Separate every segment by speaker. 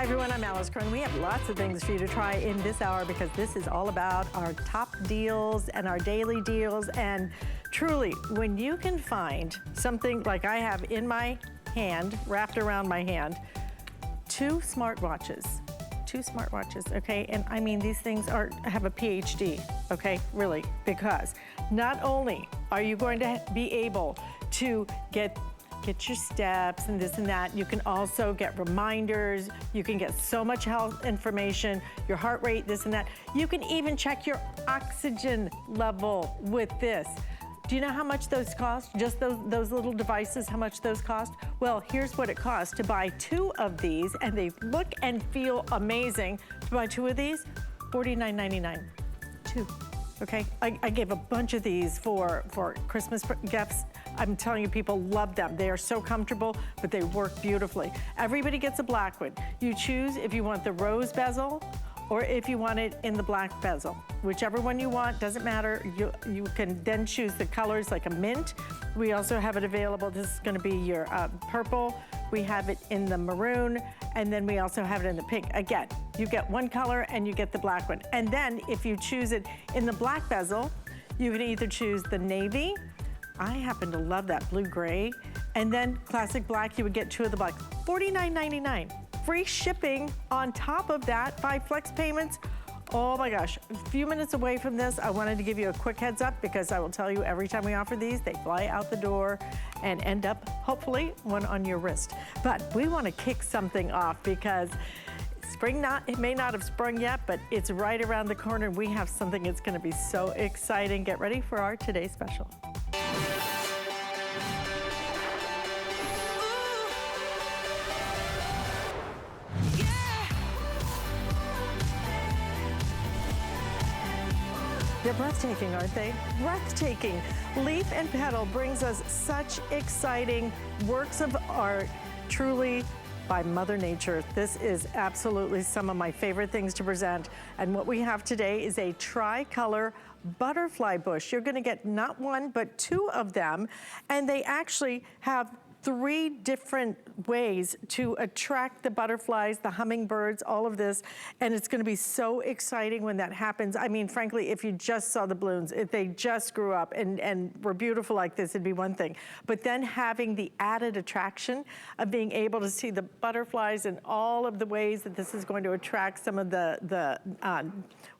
Speaker 1: Hi everyone, I'm Alice Kern. We have lots of things for you to try in this hour because this is all about our top deals and our daily deals. And truly, when you can find something like I have in my hand, wrapped around my hand, two smartwatches, okay? And I mean, these things have a PhD, okay? Really, because not only are you going to be able to get your steps and this and that. You can also get reminders. You can get so much health information, your heart rate, this and that. You can even check your oxygen level with this. Do you know how much those cost? Just those little devices, how much those cost? Well, here's what it costs to buy two of these, and they look and feel amazing. To buy two of these, $49.99. Two. Okay, I gave a bunch of these for Christmas gifts. I'm telling you, people love them. They are so comfortable, but they work beautifully. Everybody gets a black one. You choose if you want the rose bezel or if you want it in the black bezel. Whichever one you want, doesn't matter. You can then choose the colors like a mint. We also have it available. This is gonna be your purple. We have it in the maroon, and then we also have it in the pink. Again, you get one color and you get the black one. And then if you choose it in the black bezel, you can either choose the navy. I happen to love that blue-gray. And then classic black, you would get two of the black. $49.99. Free shipping on top of that, 5 flex payments. Oh my gosh, a few minutes away from this, I wanted to give you a quick heads up because I will tell you every time we offer these, they fly out the door and end up, hopefully, one on your wrist. But we want to kick something off because it may not have sprung yet, but it's right around the corner. We have something that's going to be so exciting. Get ready for our today's special. They're breathtaking, aren't they? Breathtaking. Leaf and Petal brings us such exciting works of art, truly by Mother Nature. This is absolutely some of my favorite things to present. And what we have today is a tricolor butterfly bush. You're gonna get not one, but two of them. And they actually have 3 different ways to attract the butterflies, the hummingbirds, all of this, and it's gonna be so exciting when that happens. I mean, frankly, if you just saw the balloons, if they just grew up and were beautiful like this, it'd be one thing. But then having the added attraction of being able to see the butterflies and all of the ways that this is going to attract some of the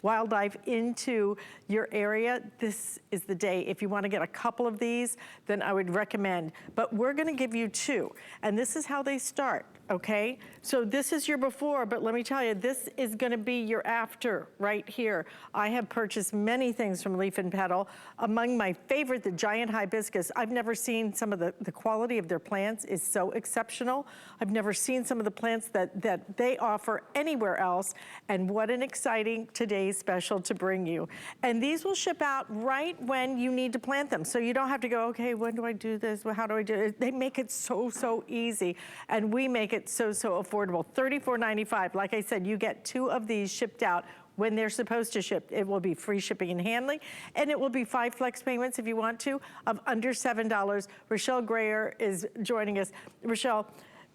Speaker 1: wildlife into your area, this is the day. If you wanna get a couple of these, then I would recommend. But we're gonna give you 2, and this is how they start, okay? So this is your before, but let me tell you, this is gonna be your after right here. I have purchased many things from Leaf and Petal. Among my favorite, the giant hibiscus. I've never seen some of the quality of their plants is so exceptional. I've never seen some of the plants that they offer anywhere else, and what an exciting today's special to bring you. And these will ship out right when you need to plant them, so you don't have to go, okay, when do I do this? Well, how do I do it? They make it so easy, and we make it so affordable. $34.95. Like I said, you get 2 of these shipped out when they're supposed to ship. It will be free shipping and handling, and it will be 5 flex payments if you want to, of under $7. Rochelle Grayer is joining us. Rochelle,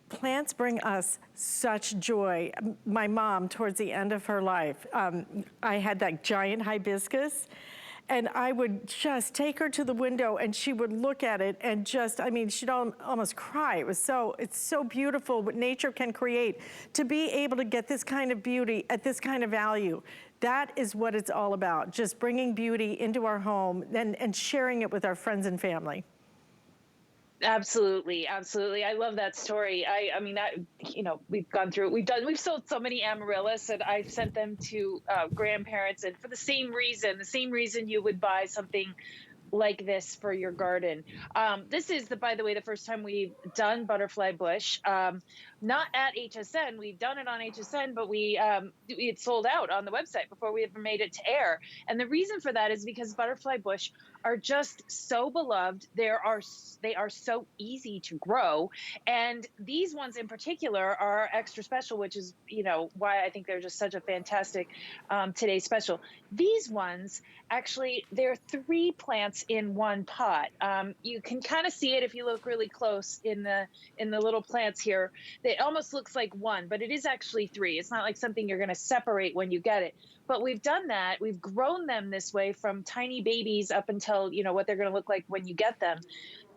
Speaker 1: plants bring us such joy. My mom, towards the end of her life, I had that giant hibiscus, and I would just take her to the window and she would look at it and just, I mean, she'd almost cry. It's so beautiful what nature can create. To be able to get this kind of beauty at this kind of value, that is what it's all about. Just bringing beauty into our home and sharing it with our friends and family.
Speaker 2: Absolutely, absolutely. I love that story. I mean, we've gone through it. We've sold so many amaryllis, and I've sent them to grandparents, and for the same reason you would buy something like this for your garden. This is, by the way, the first time we've done butterfly bush. Not at HSN. We've done it on HSN, but we had sold out on the website before we ever made it to air. And the reason for that is because butterfly bush are just so beloved. They are so easy to grow, and these ones in particular are extra special, which is why I think they're just such a fantastic today's special. These ones actually, there are 3 plants in one pot. You can kind of see it if you look really close in the little plants here. It almost looks like one, but it is actually three. It's not like something you're going to separate when you get it. But we've done that. We've grown them this way from tiny babies up until, you know, what they're going to look like when you get them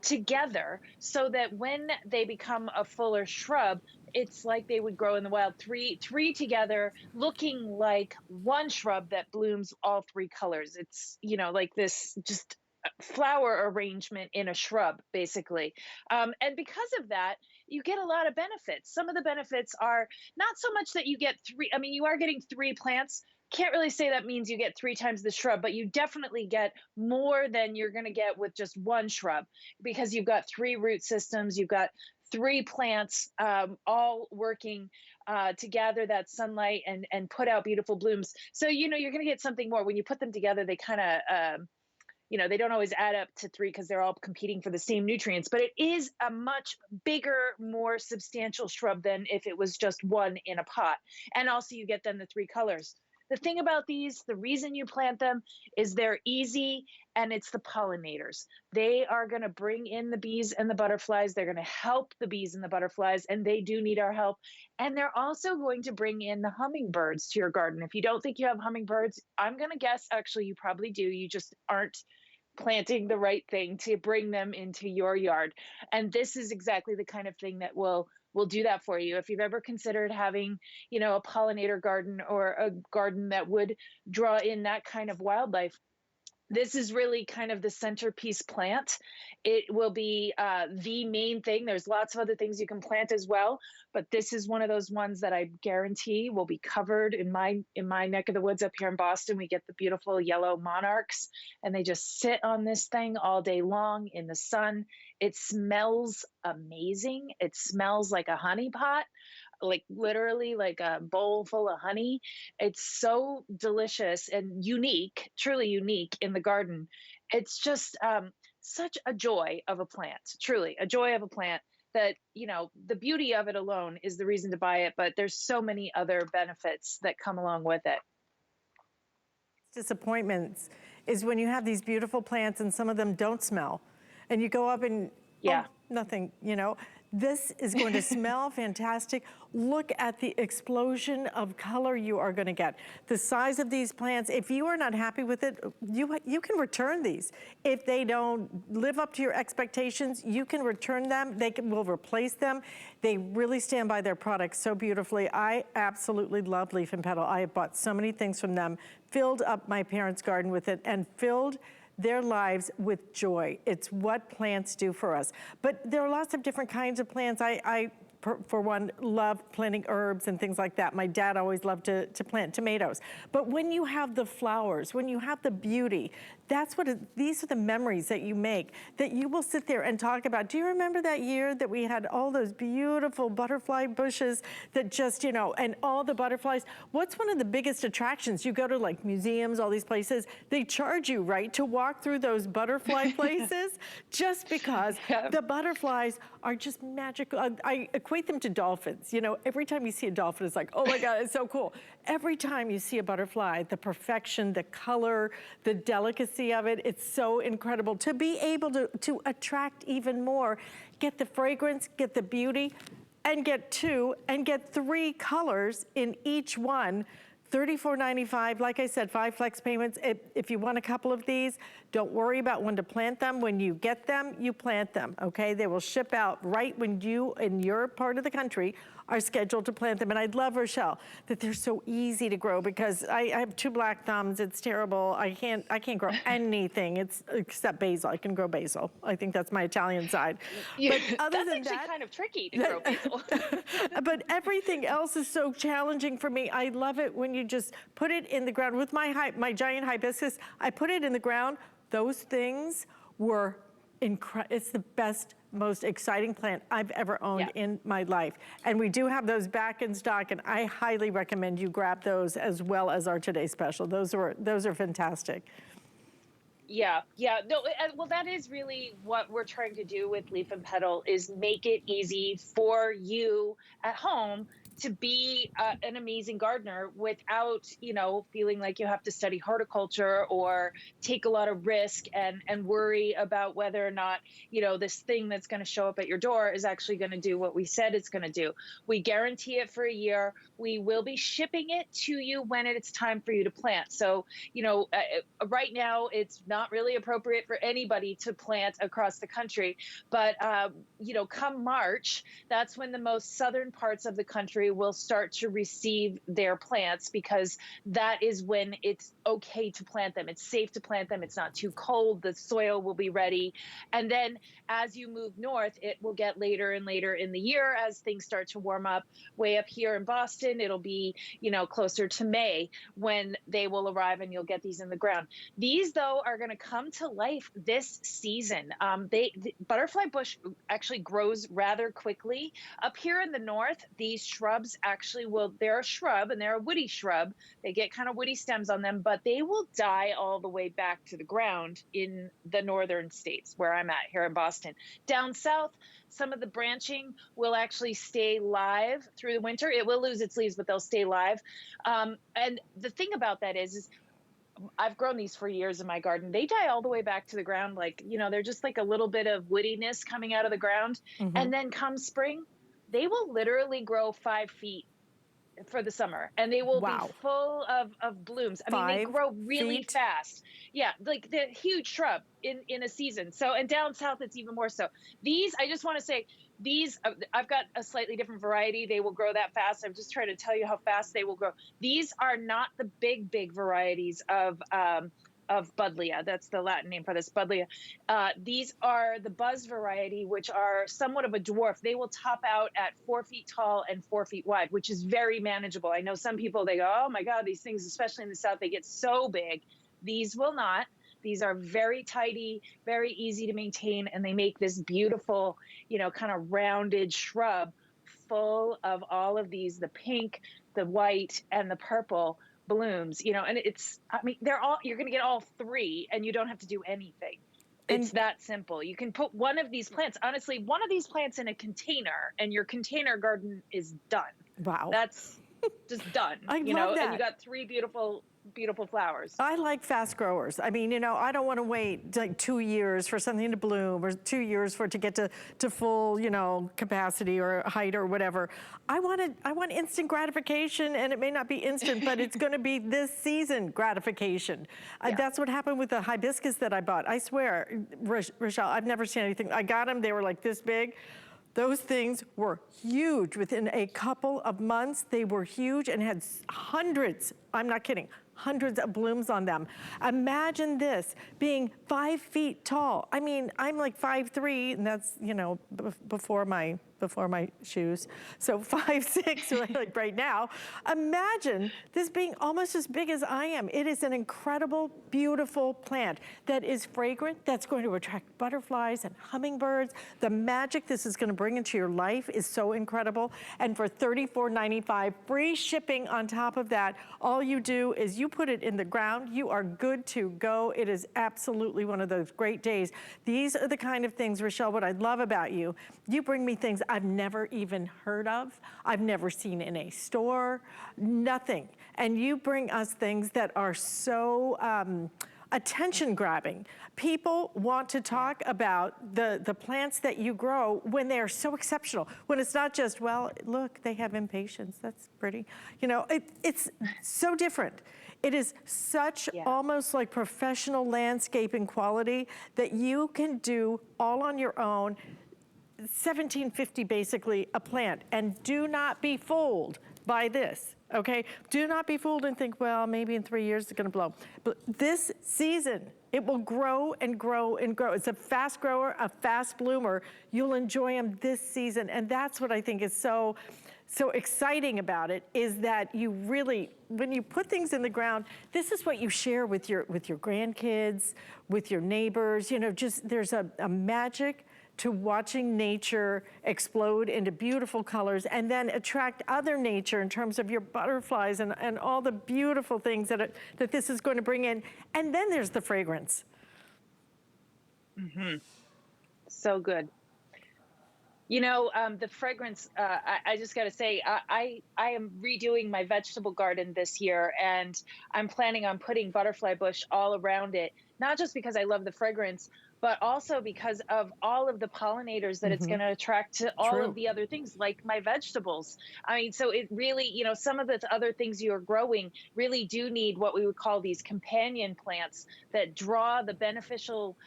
Speaker 2: together, so that when they become a fuller shrub, it's like they would grow in the wild, three together, looking like one shrub that blooms all three colors. It's, you know, like this just flower arrangement in a shrub, basically. And because of that, you get a lot of benefits. Some of the benefits are not so much that you get three, I mean, you are getting three plants. Can't really say that means you get three times the shrub, but you definitely get more than you're going to get with just one shrub, because you've got three root systems, you've got three plants, all working to gather that sunlight and put out beautiful blooms. So, you know, you're going to get something more when you put them together. They kind of, you know, they don't always add up to three because they're all competing for the same nutrients, but it is a much bigger, more substantial shrub than if it was just one in a pot. And also you get then the three colors. The thing about these, the reason you plant them is they're easy, and it's the pollinators. They are going to bring in the bees and the butterflies. They're going to help the bees and the butterflies, and they do need our help. And they're also going to bring in the hummingbirds to your garden. If you don't think you have hummingbirds, I'm going to guess actually you probably do. You just aren't planting the right thing to bring them into your yard. And this is exactly the kind of thing that will do that for you. If you've ever considered having, you know, a pollinator garden or a garden that would draw in that kind of wildlife, this is really kind of the centerpiece plant. It will be the main thing. There's lots of other things you can plant as well, but this is one of those ones that I guarantee will be covered in my neck of the woods up here in Boston. We get the beautiful yellow monarchs, and they just sit on this thing all day long in the sun. It smells amazing. It smells like a honey pot, like literally like a bowl full of honey. It's so delicious and unique, truly unique in the garden. It's just such a joy of a plant, truly a joy of a plant, that, you know, the beauty of it alone is the reason to buy it, but there's so many other benefits that come along with it.
Speaker 1: Disappointments is when you have these beautiful plants and some of them don't smell, and you go up and
Speaker 2: Yeah.
Speaker 1: oh, nothing, you know. This is going to smell fantastic. Look at the explosion of color you are going to get. The size of these plants, if you are not happy with it, you can return these. If they don't live up to your expectations, you can return them. Will replace them. They really stand by their products so beautifully. I absolutely love Leaf and Petal. I have bought so many things from them, filled up my parents' garden with it, and filled their lives with joy. It's what plants do for us. But there are lots of different kinds of plants. I for one, love planting herbs and things like that. My dad always loved to plant tomatoes. But when you have the flowers, when you have the beauty, that's what these are the memories that you make, that you will sit there and talk about. Do you remember that year that we had all those beautiful butterfly bushes that just, you know, and all the butterflies? What's one of the biggest attractions? You go to like museums, all these places, they charge you, right, to walk through those butterfly places just because the butterflies are just magical. I equate them to dolphins. You know, every time you see a dolphin, it's like, oh my God, it's so cool. Every time you see a butterfly, the perfection, the color, the delicacy of it, it's so incredible. To be able to attract even more, get the fragrance, get the beauty, and get 2 and get 3 colors in each one. $34.95, like I said, 5 flex payments. If you want a couple of these, don't worry about when to plant them. When you get them, you plant them, okay? They will ship out right when you, in your part of the country, are scheduled to plant them. And I'd love, Rochelle, that they're so easy to grow, because I have 2 black thumbs. It's terrible. I can't grow anything. It's except basil. I can grow basil. I think that's my Italian side.
Speaker 2: Yeah,
Speaker 1: but other
Speaker 2: that's
Speaker 1: than
Speaker 2: actually
Speaker 1: that,
Speaker 2: kind of tricky to grow basil.
Speaker 1: but everything else is so challenging for me. I love it when you just put it in the ground. With my giant hibiscus, I put it in the ground. Those things were incredible. It's the best, most exciting plant I've ever owned in my life. And we do have those back in stock, and I highly recommend you grab those as well as our today's special. Those are fantastic.
Speaker 2: Yeah, no, well, that is really what we're trying to do with Leaf and Petal, is make it easy for you at home to be an amazing gardener without, you know, feeling like you have to study horticulture or take a lot of risk and worry about whether or not, you know, this thing that's going to show up at your door is actually going to do what we said it's going to do. We guarantee it for a year. We will be shipping it to you when it's time for you to plant. So, you know, right now it's not really appropriate for anybody to plant across the country, but, you know, come March, that's when the most southern parts of the country will start to receive their plants, because that is when it's okay to plant them. It's safe to plant them. It's not too cold. The soil will be ready. And then as you move north, it will get later and later in the year as things start to warm up. Way up here in Boston, it'll be, you know, closer to May when they will arrive and you'll get these in the ground. These, though, are going to come to life this season. The butterfly bush actually grows rather quickly. Up here in the north, these shrubs actually will, they're a shrub and they're a woody shrub. They get kind of woody stems on them, but they will die all the way back to the ground in the northern states where I'm at here in Boston. Down south, some of the branching will actually stay live through the winter. It will lose its leaves, but they'll stay live. And the thing about that is I've grown these for years in my garden. They die all the way back to the ground. Like, you know, they're just like a little bit of woodiness coming out of the ground. And then come spring, they will literally grow 5 feet for the summer, and they will be
Speaker 1: Wow.
Speaker 2: full of blooms. I mean, they
Speaker 1: 5
Speaker 2: grow really
Speaker 1: feet?
Speaker 2: fast. Yeah, like the huge shrub in a season. So, and down south, it's even more so. These, I just want to say, these, I've got a slightly different variety. They will grow that fast. I'm just trying to tell you how fast they will grow. These are not the big varieties of buddleia. That's the Latin name for this, buddleia. These are the buzz variety, which are somewhat of a dwarf. They will top out at 4 feet tall and 4 feet wide, which is very manageable. I know some people, they go, oh my God, these things, especially in the South, they get so big. These will not. These are very tidy, very easy to maintain, and they make this beautiful, you know, kind of rounded shrub full of all of these, the pink, the white, and the purple blooms, you know, and it's, I mean, they're all, you're going to get all three and you don't have to do anything. It's
Speaker 1: And
Speaker 2: that simple. You can put one of these plants, honestly, one of these plants in a container, and your container garden is done.
Speaker 1: wow.
Speaker 2: That's just done,
Speaker 1: I
Speaker 2: you
Speaker 1: love
Speaker 2: know,
Speaker 1: that.
Speaker 2: and you got 3 beautiful flowers.
Speaker 1: I like fast growers. I mean, you know, I don't want to wait like 2 years for something to bloom or 2 years for it to get to full, you know, capacity or height or whatever. I want instant gratification, and it may not be instant, but it's going to be this season gratification.
Speaker 2: Yeah.
Speaker 1: That's what happened with the hibiscus that I bought. I swear, Rochelle, I've never seen anything. I got them, they were like this big. Those things were huge. Within a couple of months, they were huge and had hundreds, I'm not kidding, hundreds of blooms on them. Imagine this being 5 feet tall. I mean, I'm like 5'3", and that's, you know, before my shoes. So 5'6", like right now. Imagine this being almost as big as I am. It is an incredible, beautiful plant that is fragrant, that's going to attract butterflies and hummingbirds. The magic this is gonna bring into your life is so incredible. And for $34.95, free shipping on top of that, all you do is you put it in the ground, you are good to go. It is absolutely one of those great days. These are the kind of things, Rochelle, what I love about you. You bring me things I've never even heard of, I've never seen in a store, nothing. And you bring us things that are so attention grabbing. People want to talk about the plants that you grow when they are so exceptional. When it's not just, well, look, they have impatiens, that's pretty. You know, it's so different. It is such almost like professional landscaping quality that you can do all on your own. $17.50 basically a plant, and do not be fooled by this, okay? Do not be fooled and think, well, maybe in 3 years it's gonna blow. But this season, it will grow and grow and grow. It's a fast grower, a fast bloomer. You'll enjoy them this season, and that's what I think is so exciting about it, is that you really, when you put things in the ground, this is what you share with your grandkids, with your neighbors, you know, just there's a magic to watching nature explode into beautiful colors and then attract other nature in terms of your butterflies and all the beautiful things that this is going to bring in. And then there's the fragrance.
Speaker 2: So good. The fragrance, I just got to say, I am redoing my vegetable garden this year, and I'm planning on putting butterfly bush all around it, not just because I love the fragrance, but also because of all of the pollinators that it's going to attract to all of
Speaker 1: True.
Speaker 2: the other things like my vegetables. I mean, so it really, some of the other things you're growing really do need what we would call these companion plants that draw the beneficial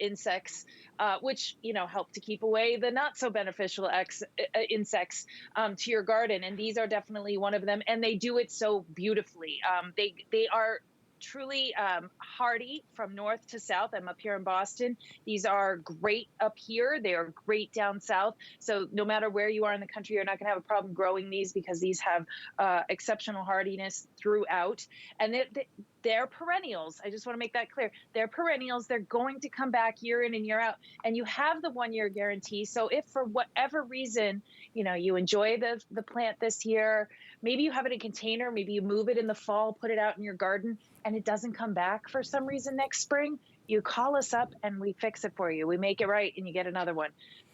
Speaker 2: insects, which help to keep away the not so beneficial insects to your garden. And these are definitely one of them, and they do it so beautifully. They are truly hardy from north to south. I'm up here in Boston. These are great up here. They are great down south. So no matter where you are in the country, you're not going to have a problem growing these because these have exceptional hardiness throughout. And they're perennials. I just want to make that clear. They're perennials. They're going to come back year in and year out. And you have the 1-year guarantee. So if for whatever reason, you enjoy the plant this year, maybe you have it in a container, maybe you move it in the fall, put it out in your garden, and it doesn't come back for some reason next spring, you call us up and we fix it for you. We make it right and you get another one.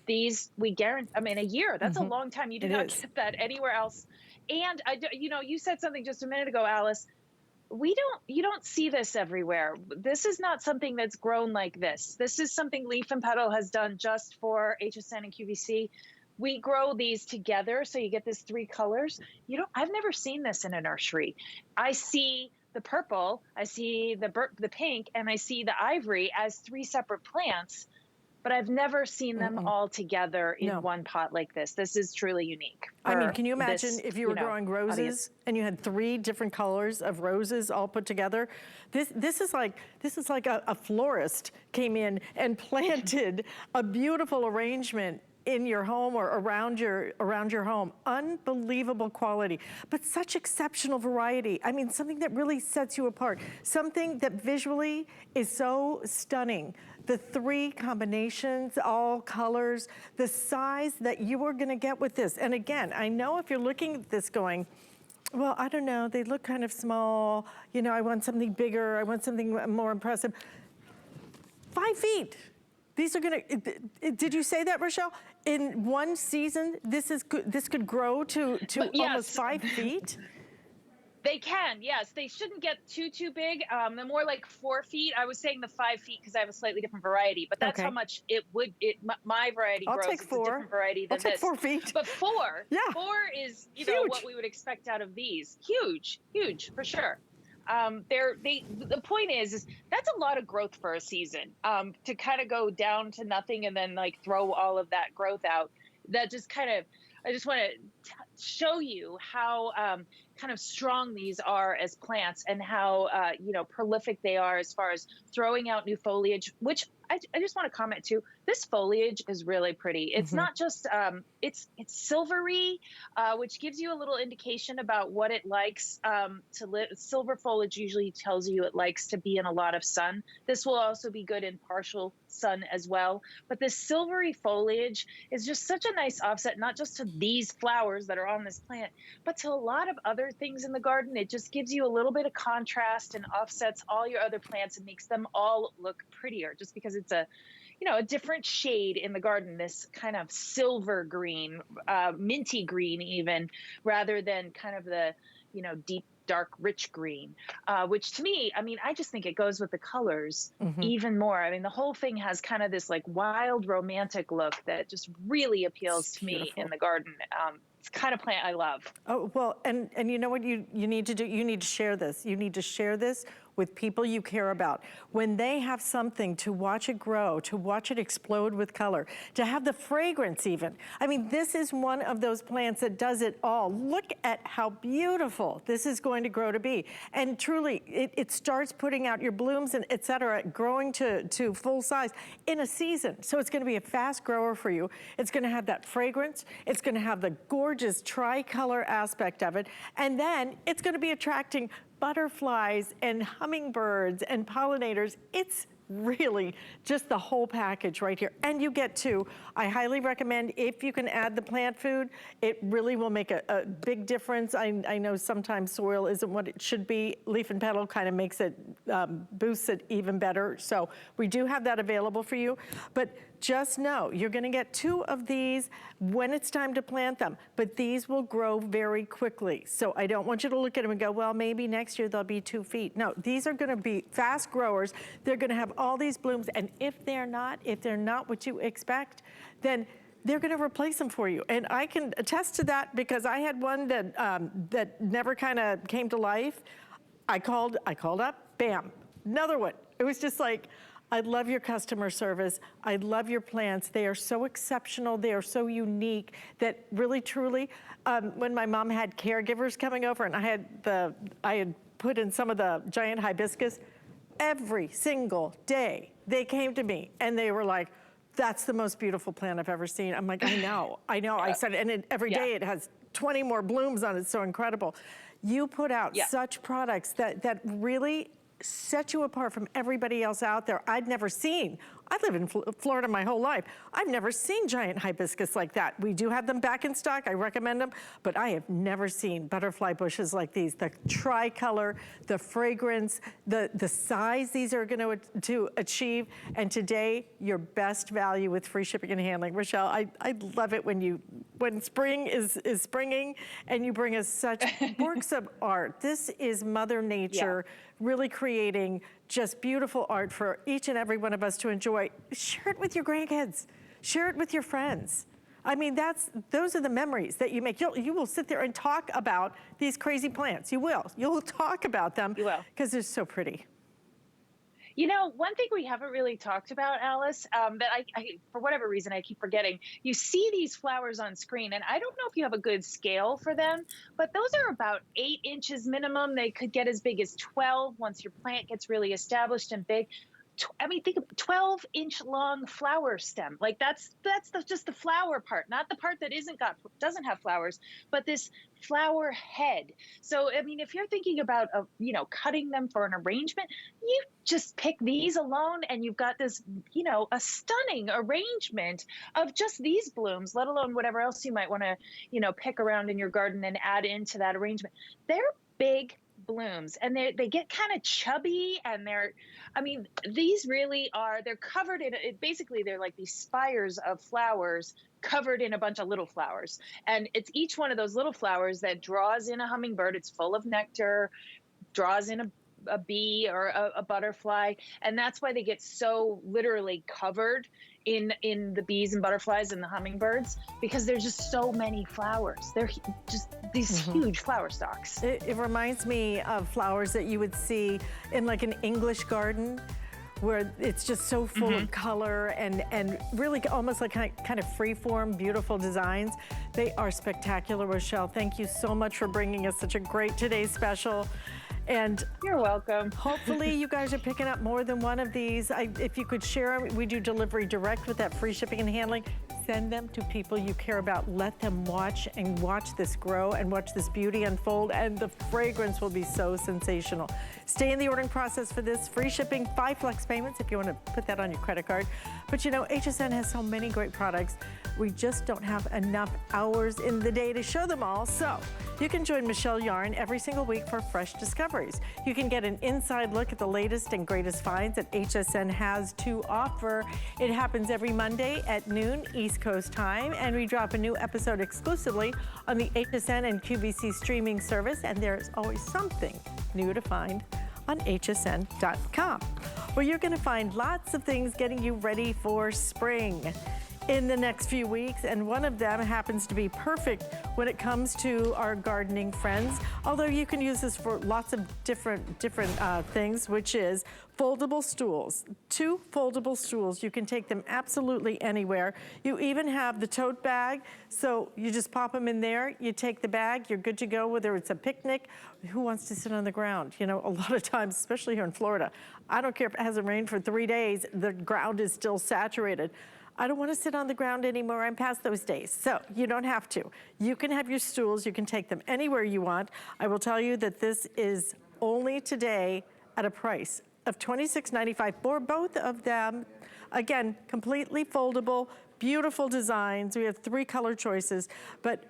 Speaker 2: These, we guarantee, I mean, a year, that's a long time. You do not get that anywhere else. And you said something just a minute ago, Alice. You don't see this everywhere. This is not something that's grown like this. This is something Leaf and Petal has done just for HSN and QVC. We grow these together, so you get this 3 colors. I've never seen this in a nursery. I see the purple, I see the pink, and I see the ivory as 3 separate plants, but I've never seen them all together in one pot like this. This is truly unique.
Speaker 1: I mean, can you imagine if you were growing roses and you had 3 different colors of roses all put together? This is like a florist came in and planted a beautiful arrangement in your home or around your home. Unbelievable quality, but such exceptional variety. I mean, something that really sets you apart. Something that visually is so stunning. The 3 combinations, all colors, the size that you are gonna get with this. And again, I know if you're looking at this going, well, I don't know, they look kind of small. I want something bigger. I want something more impressive. 5 feet. These are gonna, did you say that, Rochelle? In one season, this could grow to almost 5 feet?
Speaker 2: They can, yes. They shouldn't get too big. They're more like 4 feet. I was saying the 5 feet because I have a slightly different variety, but that's how much my variety grows.
Speaker 1: Take 4.
Speaker 2: It's a different variety than
Speaker 1: I'll take
Speaker 2: this.
Speaker 1: 4 feet.
Speaker 2: But 4,
Speaker 1: yeah.
Speaker 2: 4 is, what we would expect out of these. Huge for sure. The point is that's a lot of growth for a season. To kind of go down to nothing and then like throw all of that growth out. That just I just want to show you how kind of strong these are as plants and how prolific they are as far as throwing out new foliage, which I just want to comment too. This foliage is really pretty. It's not just it's silvery, which gives you a little indication about what it likes to live. Silver foliage usually tells you it likes to be in a lot of sun. This will also be good in partial sun as well. But this silvery foliage is just such a nice offset, not just to these flowers that are on this plant, but to a lot of other things in the garden. It just gives you a little bit of contrast and offsets all your other plants and makes them all look prettier just because it's a different shade in the garden, this kind of silver green, minty green even, rather than kind of the, deep, dark, rich green, which to me, I mean, I just think it goes with the colors even more. I mean, the whole thing has kind of this like wild romantic look that just really appeals to me in the garden. It's the kind of plant I love.
Speaker 1: Oh, well, and you know what you need to do? You need to share this. You need to share this with people you care about. When they have something to watch it grow, to watch it explode with color, to have the fragrance even. I mean, this is one of those plants that does it all. Look at how beautiful this is going to grow to be. And truly, it starts putting out your blooms and et cetera, growing to full size in a season. So it's gonna be a fast grower for you. It's gonna have that fragrance. It's gonna have the gorgeous tricolor aspect of it. And then it's gonna be attracting butterflies and hummingbirds and pollinators. It's really just the whole package right here. And you get to, I highly recommend if you can add the plant food, it really will make a big difference. I know sometimes soil isn't what it should be. Leaf and Petal kind of makes it, boosts it even better. So we do have that available for you. But just know you're gonna get 2 of these when it's time to plant them, but these will grow very quickly. So I don't want you to look at them and go, well, maybe next year they'll be 2 feet. No, these are gonna be fast growers. They're gonna have all these blooms, and if they're not what you expect, then they're gonna replace them for you. And I can attest to that because I had one that, that never kind of came to life. I called up, bam, another one. It was just like, I love your customer service. I love your plants. They are so exceptional. They are so unique that really, truly, when my mom had caregivers coming over and I had put in some of the giant hibiscus, every single day they came to me and they were like, that's the most beautiful plant I've ever seen. I'm like, I know. Yeah. I said, and every day it has 20 more blooms on it. It's so incredible. You put out such products that really set you apart from everybody else out there. I'd never seen. I live in Florida my whole life. I've never seen giant hibiscus like that. We do have them back in stock. I recommend them, but I have never seen butterfly bushes like these. The tricolor, the fragrance, the size these are going to achieve. And today, your best value with free shipping and handling. Rochelle, I love it when spring is springing and you bring us such works of art. This is Mother Nature really creating just beautiful art for each and every one of us to enjoy. Share it with your grandkids. Share it with your friends. I mean, those are the memories that you make. You will sit there and talk about these crazy plants. You will. You'll talk about them. You will. Because they're so pretty.
Speaker 2: You know, one thing we haven't really talked about, Alice, that I, for whatever reason, I keep forgetting. You see these flowers on screen, and I don't know if you have a good scale for them, but those are about 8 inches minimum. They could get as big as 12 once your plant gets really established and big. I mean, think of 12-inch long flower stem. Like that's just the flower part, not the part that doesn't have flowers, but this flower head. So, I mean, if you're thinking about, cutting them for an arrangement, you just pick these alone and you've got this, a stunning arrangement of just these blooms, let alone whatever else you might want to, pick around in your garden and add into that arrangement. They're big blooms and they get kind of chubby and these really are, they're covered in it. Basically, they're like these spires of flowers covered in a bunch of little flowers. And it's each one of those little flowers that draws in a hummingbird. It's full of nectar, draws in a bee or a butterfly. And that's why they get so literally covered in the bees and butterflies and the hummingbirds, because there's just so many flowers. They're just these huge flower stalks.
Speaker 1: It reminds me of flowers that you would see in like an English garden, where it's just so full of color and really almost like kind of free-form, beautiful designs. They are spectacular, Rochelle. Thank you so much for bringing us such a great today's special. And
Speaker 2: you're welcome.
Speaker 1: Hopefully you guys are picking up more than one of these. If you could share them, we do delivery direct with that free shipping and handling. Send them to people you care about. Let them watch this grow and watch this beauty unfold, and the fragrance will be so sensational. Stay in the ordering process for this. Free shipping, 5 flex payments if you want to put that on your credit card. But HSN has so many great products. We just don't have enough hours in the day to show them all. So you can join Michelle Yarn every single week for fresh discoveries. You can get an inside look at the latest and greatest finds that HSN has to offer. It happens every Monday at noon East Coast time, and we drop a new episode exclusively on the HSN and QVC streaming service, and there's always something new to find on hsn.com, where you're going to find lots of things getting you ready for spring in the next few weeks, and one of them happens to be perfect when it comes to our gardening friends, although you can use this for lots of different things, which is foldable stools. 2 foldable stools. You can take them absolutely anywhere. You even have the tote bag, so you just pop them in there, you take the bag, you're good to go, whether it's a picnic. Who wants to sit on the ground? A lot of times, especially here in Florida, I don't care if it hasn't rained for 3 days, the ground is still saturated. I don't want to sit on the ground anymore. I'm past those days. So you don't have to. You can have your stools. You can take them anywhere you want. I will tell you that this is only today at a price of $26.95 for both of them. Again, completely foldable, beautiful designs. We have 3 color choices, but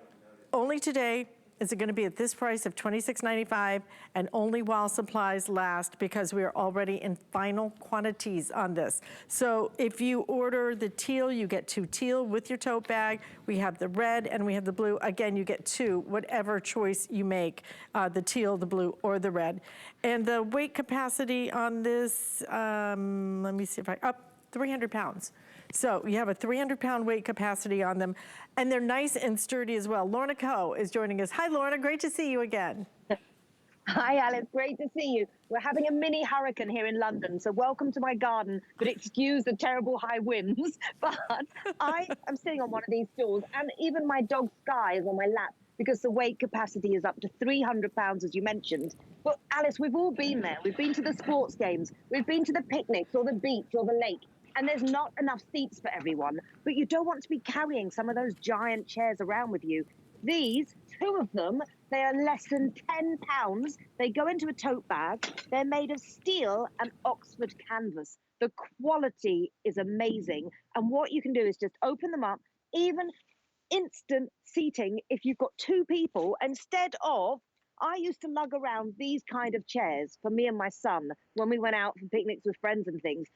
Speaker 1: only today is it gonna be at this price of $26.95 and only while supplies last, because we are already in final quantities on this. So if you order the teal, you get 2 teal with your tote bag. We have the red and we have the blue. Again, you get 2, whatever choice you make, the teal, the blue, or the red. And the weight capacity on this, let me see if up 300 pounds. So you have a 300-pound weight capacity on them, and they're nice and sturdy as well. Lorna Coe is joining us. Hi, Lorna, great to see you again.
Speaker 3: Hi, Alice, great to see you. We're having a mini hurricane here in London, so welcome to my garden, but excuse the terrible high winds. But I am sitting on one of these stools, and even my dog Sky is on my lap, because the weight capacity is up to 300 pounds, as you mentioned. But Alice, we've all been there. We've been to the sports games, we've been to the picnics or the beach or the lake, and there's not enough seats for everyone, but you don't want to be carrying some of those giant chairs around with you. These, 2 of them, they are less than 10 pounds. They go into a tote bag. They're made of steel and Oxford canvas. The quality is amazing. And what you can do is just open them up, even instant seating if you've got 2 people, instead of, I used to lug around these kind of chairs for me and my son when we went out for picnics with friends and things.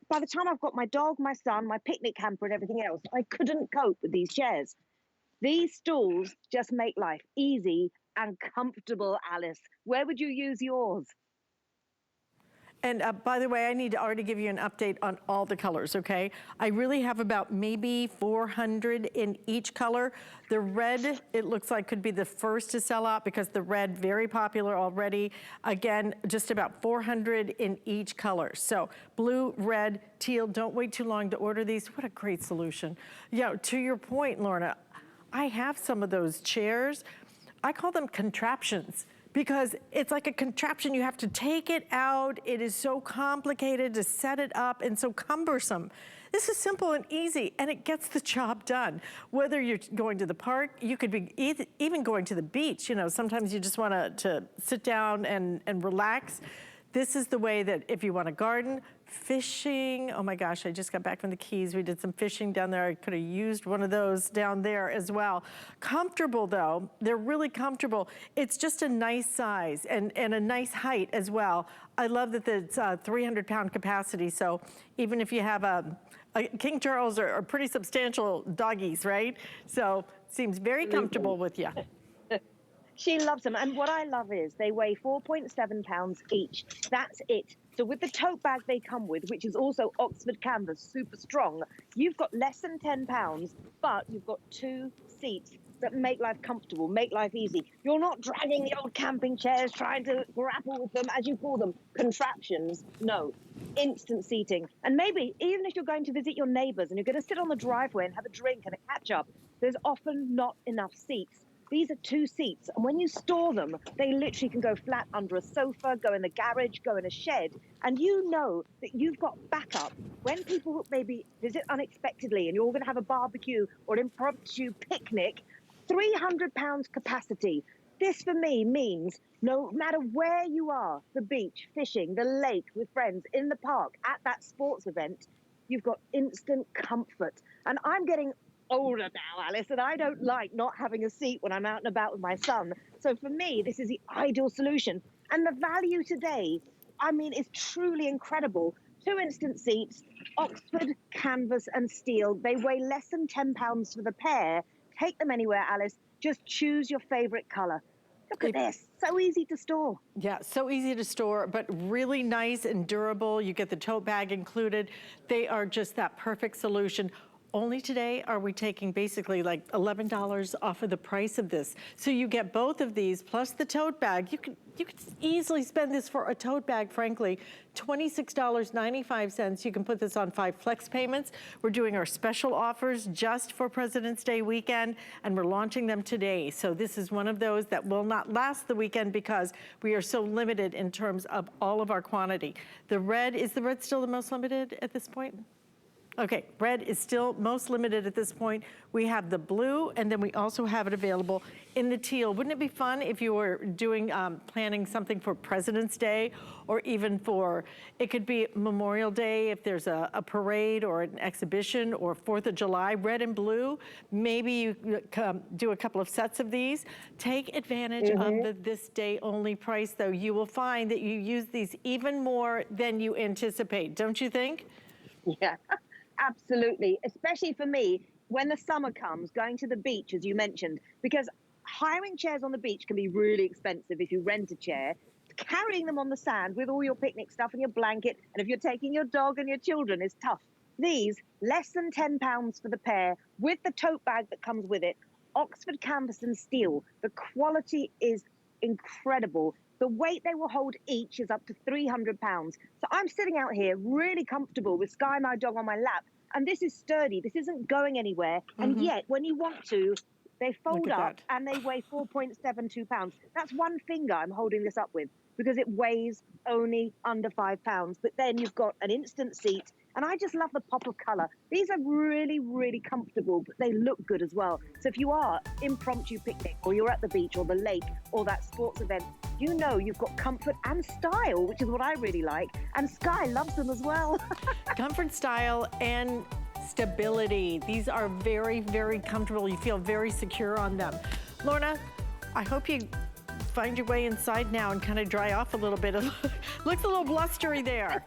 Speaker 3: By the time I've got my dog, my son, my picnic hamper and everything else, I couldn't cope with these chairs. These stools just make life easy and comfortable, Alice. Where would you use yours?
Speaker 1: And by the way, I need to already give you an update on all the colors, okay? I really have about maybe 400 in each color. The red, it looks like, could be the first to sell out, because the red, very popular already. Again, just about 400 in each color. So blue, red, teal, don't wait too long to order these. What a great solution. Yeah, to your point, Lorna, I have some of those chairs. I call them contraptions, because it's like a contraption. You have to take it out. It is so complicated to set it up and so cumbersome. This is simple and easy, and it gets the job done. Whether you're going to the park, you could be even going to the beach. You know, sometimes you just want to sit down and relax. This is the way that if you want to garden, fishing. Oh my gosh, I just got back from the Keys. We did some fishing down there. I could have used one of those down there as well. Comfortable though, they're really comfortable. It's just a nice size and a nice height as well. I love that it's 300-pound capacity, so even if you have a King Charles are pretty substantial doggies, right? So seems very comfortable with you.
Speaker 3: She loves them. And what I love is they weigh 4.7 pounds each. That's it. So with the tote bag they come with, which is also Oxford canvas, super strong, you've got less than 10 pounds, but you've got 2 seats that make life comfortable, make life easy. You're not dragging the old camping chairs, trying to grapple with them, as you call them, contraptions. No, instant seating. And maybe even if you're going to visit your neighbors and you're going to sit on the driveway and have a drink and a catch up, there's often not enough seats. These are 2 seats, and when you store them, they literally can go flat under a sofa, go in the garage, go in a shed, and you know that you've got backup. When people maybe visit unexpectedly and you're going to have a barbecue or an impromptu picnic, 300 pounds capacity. This for me means no matter where you are, the beach, fishing, the lake, with friends, in the park, at that sports event, you've got instant comfort. And I'm getting older now, Alice, and I don't like not having a seat when I'm out and about with my son. So for me, this is the ideal solution. And the value today, I mean, is truly incredible. 2 instant seats, Oxford, canvas and steel. They weigh less than 10 pounds for the pair. Take them anywhere, Alice. Just choose your favorite color. Look at this, so easy to store.
Speaker 1: Yeah, so easy to store, but really nice and durable. You get the tote bag included. They are just that perfect solution. Only today are we taking basically like $11 off of the price of this. So you get both of these plus the tote bag. You could easily spend this for a tote bag, frankly. $26.95. You can put this on 5 flex payments. We're doing our special offers just for President's Day weekend, and we're launching them today. So this is one of those that will not last the weekend because we are so limited in terms of all of our quantity. Is the red still the most limited at this point? Okay, red is still most limited at this point. We have the blue, and then we also have it available in the teal. Wouldn't it be fun if you were doing, planning something for President's Day, or even for, it could be Memorial Day if there's a parade or an exhibition, or 4th of July, red and blue. Maybe you do a couple of sets of these. Take advantage of the this day only price, though. You will find that you use these even more than you anticipate, don't you think?
Speaker 3: Yeah, absolutely. Especially for me, when the summer comes, going to the beach, as you mentioned, because hiring chairs on the beach can be really expensive if you rent a chair. Carrying them on the sand with all your picnic stuff and your blanket, and if you're taking your dog and your children, is tough. These, less than £10 for the pair, with the tote bag that comes with it. Oxford canvas and steel. The quality is incredible. The weight they will hold each is up to 300 pounds. So I'm sitting out here really comfortable with Sky, my dog, on my lap. And this is sturdy. This isn't going anywhere. And yet, when you want to, they fold up and they weigh 4.72 pounds. That's one finger I'm holding this up with, because it weighs only under 5 pounds. But then you've got an instant seat. And I just love the pop of color. These are really, really comfortable, but they look good as well. So if you are impromptu picnic, or you're at the beach or the lake or that sports event, you know you've got comfort and style, which is what I really like. And Sky loves them as well.
Speaker 1: Comfort, style, and stability. These are very, very comfortable. You feel very secure on them. Lorna, I hope you find your way inside now and kind of dry off a little bit. Looks a little blustery there.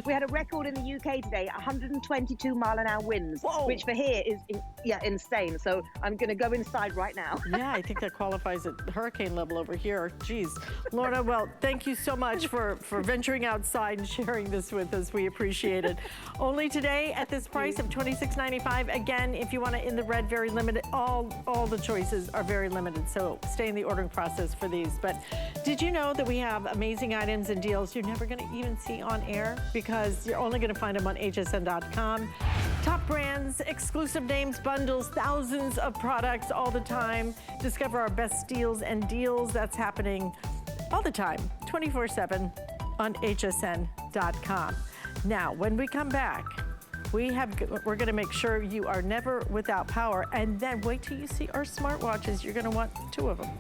Speaker 3: We had a record in the UK today, 122-mile-an-hour winds, which for here is insane. So I'm going to go inside right now.
Speaker 1: Yeah, I think that qualifies at hurricane level over here. Geez. Lorna, well, thank you so much for venturing outside and sharing this with us. We appreciate it. Only today at this price of $26.95. Again, if you want it in the red, very limited. All the choices are very limited, so stay in the ordering process for these. But did you know that we have amazing items and deals you're never going to even see on air, because you're only going to find them on hsn.com. Top brands, exclusive names, bundles, thousands of products all the time. Discover our best steals and deals. That's happening all the time, 24/7 on hsn.com. Now, when we come back, we're going to make sure you are never without power. And then wait till you see our smartwatches. You're going to want 2 of them.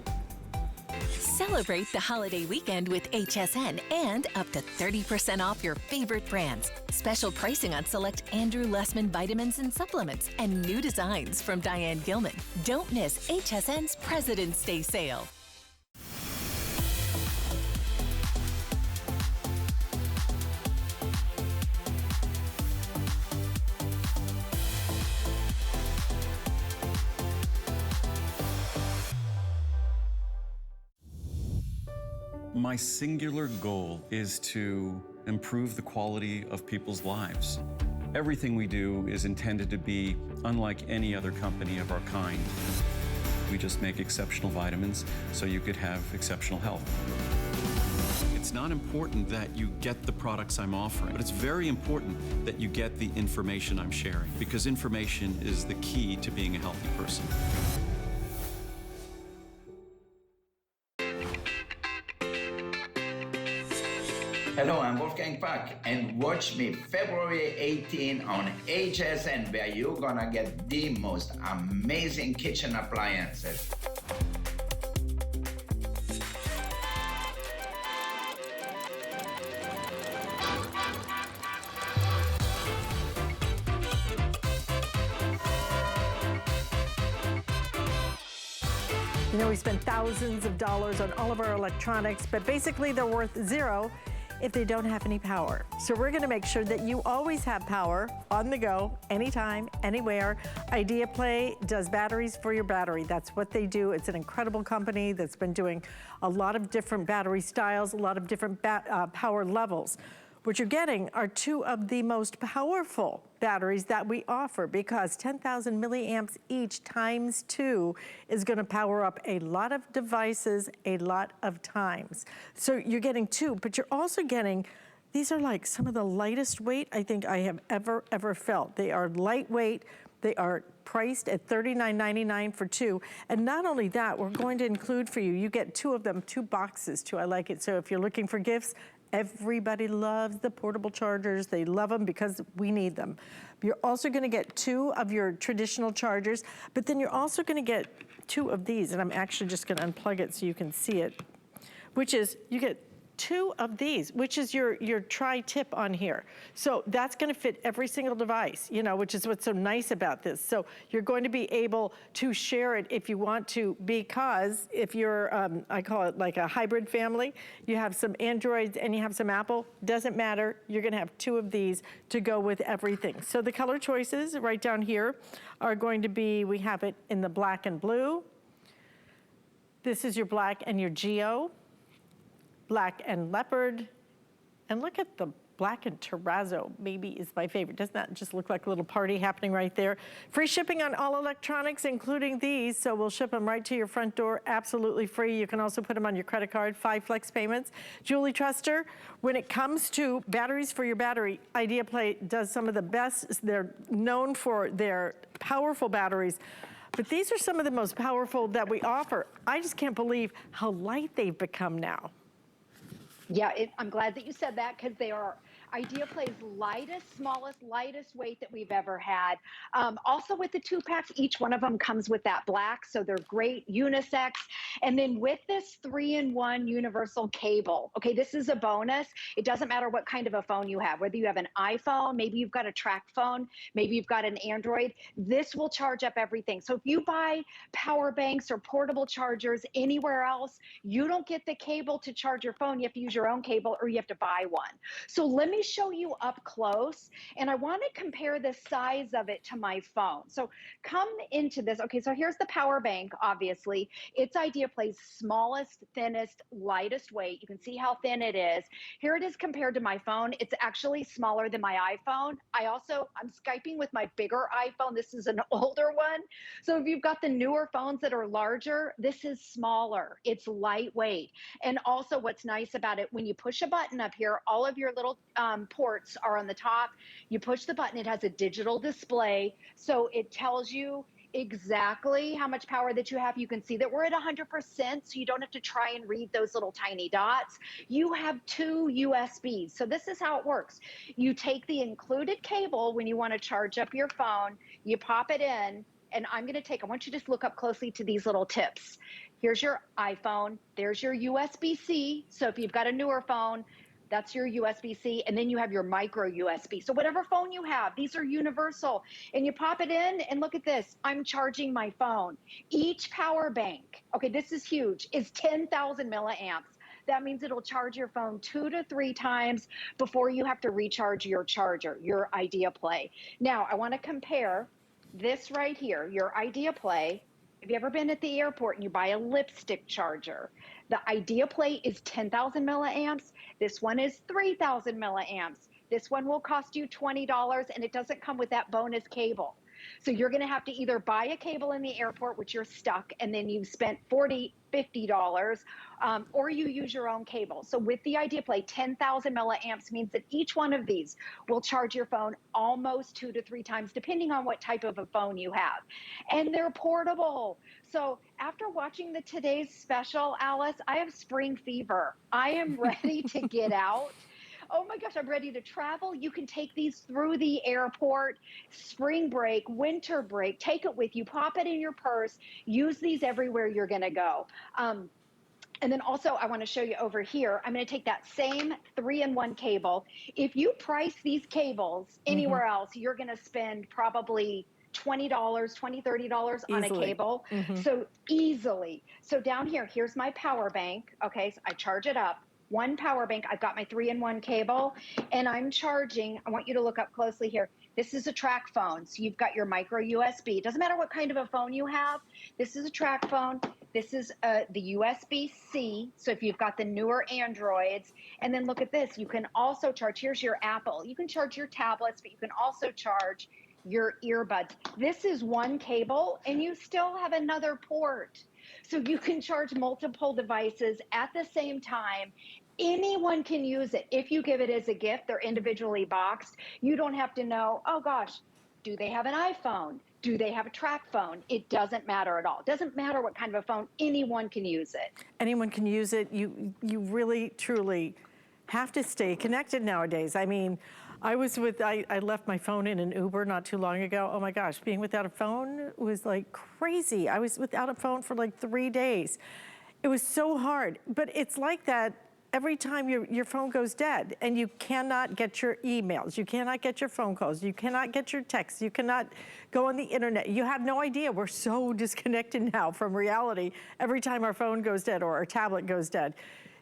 Speaker 4: Celebrate the holiday weekend with HSN and up to 30% off your favorite brands. Special pricing on select Andrew Lessman vitamins and supplements, and new designs from Diane Gilman. Don't miss HSN's President's Day sale.
Speaker 5: My singular goal is to improve the quality of people's lives. Everything we do is intended to be unlike any other company of our kind. We just make exceptional vitamins so you could have exceptional health. It's not important that you get the products I'm offering, but it's very important that you get the information I'm sharing, because information is the key to being a healthy person.
Speaker 6: Hello, I'm Wolfgang Puck, and watch me February 18 on HSN, where you're gonna get the most amazing kitchen appliances.
Speaker 1: You know, we spend thousands of dollars on all of our electronics, but basically they're worth zero if they don't have any power. So we're gonna make sure that you always have power on the go, anytime, anywhere. Idea Play does batteries for your battery. That's what they do. It's an incredible company that's been doing a lot of different battery styles, a lot of different power levels. What you're getting are 2 of the most powerful batteries that we offer, because 10,000 milliamps each times 2 is gonna power up a lot of devices a lot of times. So you're getting 2, but you're also getting, these are like some of the lightest weight I think I have ever felt. They are lightweight. They are priced at $39.99 for 2. And not only that, we're going to include for you, you get 2 of them, 2 boxes too. I like it. So if you're looking for gifts, Everybody loves the portable chargers. They love them because we need them. You're also gonna get 2 of your traditional chargers, but then you're also gonna get 2 of these, and I'm actually just gonna unplug it so you can see it, which is, you get 2 of these, which is your tri-tip on here. So that's gonna fit every single device, you know, which is what's so nice about this. So you're going to be able to share it if you want to, because if you're, I call it like a hybrid family, you have some Androids and you have some Apple, doesn't matter, you're gonna have 2 of these to go with everything. So the color choices right down here are going to be, we have it in the black and blue. This is your black and your Geo. Black and leopard, and look at the black and terrazzo, maybe is my favorite. Doesn't that just look like a little party happening right there? Free shipping on all electronics, including these, so we'll ship them right to your front door, absolutely free. You can also put them on your credit card, 5 flex payments. Julie Truster, when it comes to batteries for your battery, IdeaPlay does some of the best. They're known for their powerful batteries, but these are some of the most powerful that we offer. I just can't believe how light they've become now.
Speaker 7: Yeah, I'm glad that you said that, because they are IdeaPlay's lightest, smallest, lightest weight that we've ever had. Also with the 2-packs, each one of them comes with that black, so they're great unisex. And then with this 3-in-1 universal cable, okay, this is a bonus. It doesn't matter what kind of a phone you have, whether you have an iPhone, maybe you've got a track phone, maybe you've got an Android, this will charge up everything. So if you buy power banks or portable chargers anywhere else, you don't get the cable to charge your phone. You have to use your own cable, or you have to buy one. So let me show you up close, and I want to compare the size of it to my phone. So come into this. Okay, so here's the power bank. Obviously, it's IdeaPlay's smallest, thinnest, lightest weight. You can see how thin it is. Here it is compared to my phone. It's actually smaller than my iPhone. I'm Skyping with my bigger iPhone. This is an older one. So if you've got the newer phones that are larger, this is smaller. It's lightweight. And also what's nice about it, when you push a button up here, all of your little ports are on the top. You push the button, it has a digital display. So it tells you exactly how much power that you have. You can see that we're at 100%, so you don't have to try and read those little tiny dots. You have 2 USBs. So this is how it works. You take the included cable when you want to charge up your phone, you pop it in, and I want you to just look up closely to these little tips. Here's your iPhone, there's your USB-C. So if you've got a newer phone, that's your USB-C, and then you have your micro USB. So whatever phone you have, these are universal. And you pop it in, and look at this. I'm charging my phone. Each power bank, okay, this is huge, is 10,000 milliamps. That means it'll charge your phone 2 to 3 times before you have to recharge your charger, your IdeaPlay. Now, I want to compare this right here, your IdeaPlay. Have you ever been at the airport and you buy a lipstick charger? The IdeaPlay is 10,000 milliamps. This one is 3,000 milliamps. This one will cost you $20, and it doesn't come with that bonus cable. So you're going to have to either buy a cable in the airport, which you're stuck, and then you've spent $40, $50, or you use your own cable. So with the IdeaPlay, 10,000 milliamps means that each one of these will charge your phone almost 2 to 3 times, depending on what type of a phone you have. And they're portable. So after watching the Today's Special, Alice, I have spring fever. I am ready to get out. Oh my gosh, I'm ready to travel. You can take these through the airport, spring break, winter break, take it with you, pop it in your purse, use these everywhere you're gonna go. And then also I wanna show you over here, I'm gonna take that same 3-in-1 cable. If you price these cables anywhere else, you're gonna spend probably $20, $20, $30 on a cable. So easily. So down here, here's my power bank. Okay, so I charge it up. One power bank, I've got my 3-in-1 cable, and I'm charging, I want you to look up closely here. This is a track phone, so you've got your micro USB. It doesn't matter what kind of a phone you have. This is a track phone. This is the USB-C, so if you've got the newer Androids. And then look at this, you can also charge, here's your Apple. You can charge your tablets, but you can also charge your earbuds. This is one cable, and you still have another port. So you can charge multiple devices at the same time. Anyone can use it. If you give it as a gift, they're individually boxed. You don't have to know, oh gosh, do they have an iPhone? Do they have a track phone? It doesn't matter at all. It doesn't matter what kind of a phone, anyone can use it.
Speaker 1: Anyone can use it. You really, truly have to stay connected nowadays. I mean, I left my phone in an Uber not too long ago. Oh my gosh, being without a phone was like crazy. I was without a phone for like 3 days. It was so hard, but it's like that every time your phone goes dead and you cannot get your emails, you cannot get your phone calls, you cannot get your texts, you cannot go on the internet. You have no idea. We're so disconnected now from reality every time our phone goes dead or our tablet goes dead.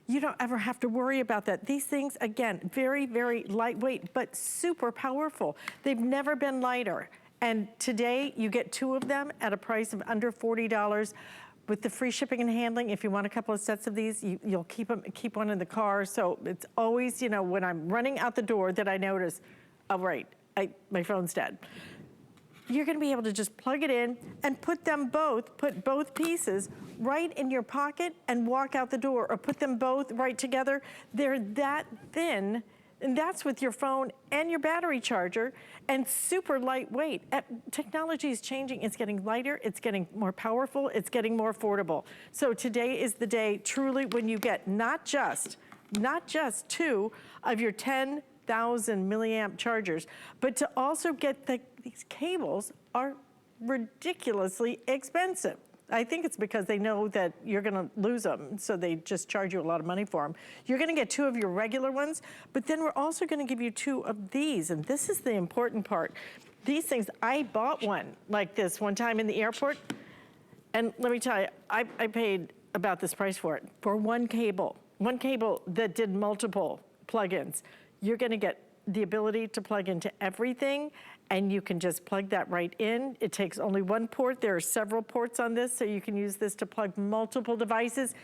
Speaker 1: You don't ever have to worry about that. These things, again, very, very lightweight, but super powerful. They've never been lighter. And today you get 2 of them at a price of under $40. With the free shipping and handling, if you want a couple of sets of these, you'll keep one in the car. So it's always, you know, when I'm running out the door that I notice, oh right, my phone's dead. You're gonna be able to just plug it in and put both pieces right in your pocket and walk out the door, or put them both right together. They're that thin, and that's with your phone and your battery charger, and super lightweight. Technology is changing. It's getting lighter, it's getting more powerful, it's getting more affordable. So today is the day, truly, when you get not just 2 of your 10,000 milliamp chargers, but to also get these cables are ridiculously expensive. I think it's because they know that you're gonna lose them, so they just charge you a lot of money for them. You're gonna get 2 of your regular ones, but then we're also gonna give you 2 of these, and this is the important part. These things, I bought one like this one time in the airport, and let me tell you, I paid about this price for it, for one cable that did multiple plugins. You're gonna get the ability to plug into everything, and you can just plug that right in. It takes only 1 port. There are several ports on this, so you can use this to plug multiple devices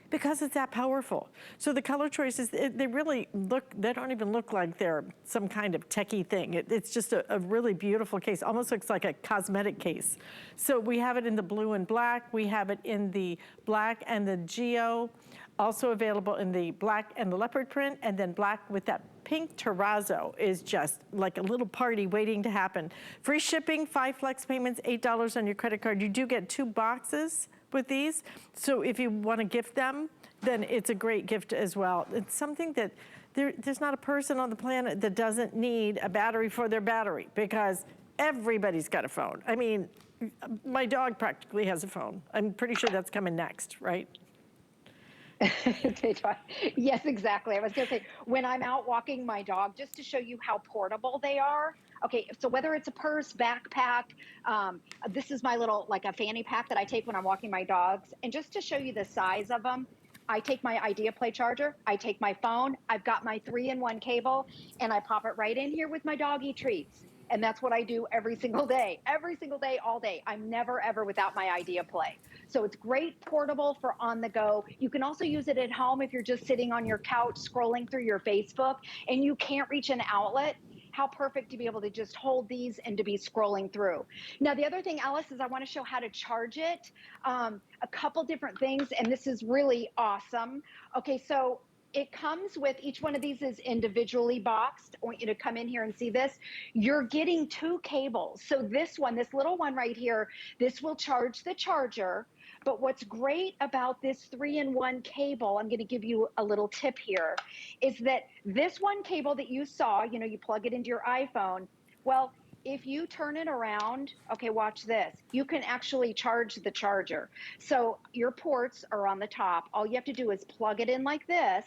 Speaker 1: because it's that powerful. So the color choices, they really look, they don't even look like they're some kind of techie thing. It's just a really beautiful case, almost looks like a cosmetic case. So we have it in the blue and black, we have it in the black and the geo, also available in the black and the leopard print, and then black with that pink terrazzo is just like a little party waiting to happen. Free shipping, 5 flex payments, $8 on your credit card. You do get 2 boxes with these. So if you want to gift them, then it's a great gift as well. It's something that there's not a person on the planet that doesn't need a battery for their battery, because everybody's got a phone. I mean, my dog practically has a phone. I'm pretty sure that's coming next, right?
Speaker 7: Yes, exactly. I was going to say, when I'm out walking my dog, just to show you how portable they are. Okay, so whether it's a purse, backpack, this is my little, like a fanny pack that I take when I'm walking my dogs. And just to show you the size of them, I take my Idea Play charger, I take my phone, I've got my 3-in-1 cable, and I pop it right in here with my doggy treats. And that's what I do every single day, all day. I'm never, ever without my Idea Play. So it's great portable for on the go. You can also use it at home if you're just sitting on your couch scrolling through your Facebook and you can't reach an outlet. How perfect to be able to just hold these and to be scrolling through. Now, the other thing, Alice, is I want to show how to charge it. A couple different things, and this is really awesome. Okay, so it comes with, each one of these is individually boxed. I want you to come in here and see this. You're getting 2 cables. So this one, this little one right here, this will charge the charger. But what's great about this 3-in-1 cable, I'm going to give you a little tip here, is that this one cable that you saw, you know, you plug it into your iPhone. Well, if you turn it around, okay, watch this. You can actually charge the charger. So your ports are on the top. All you have to do is plug it in like this,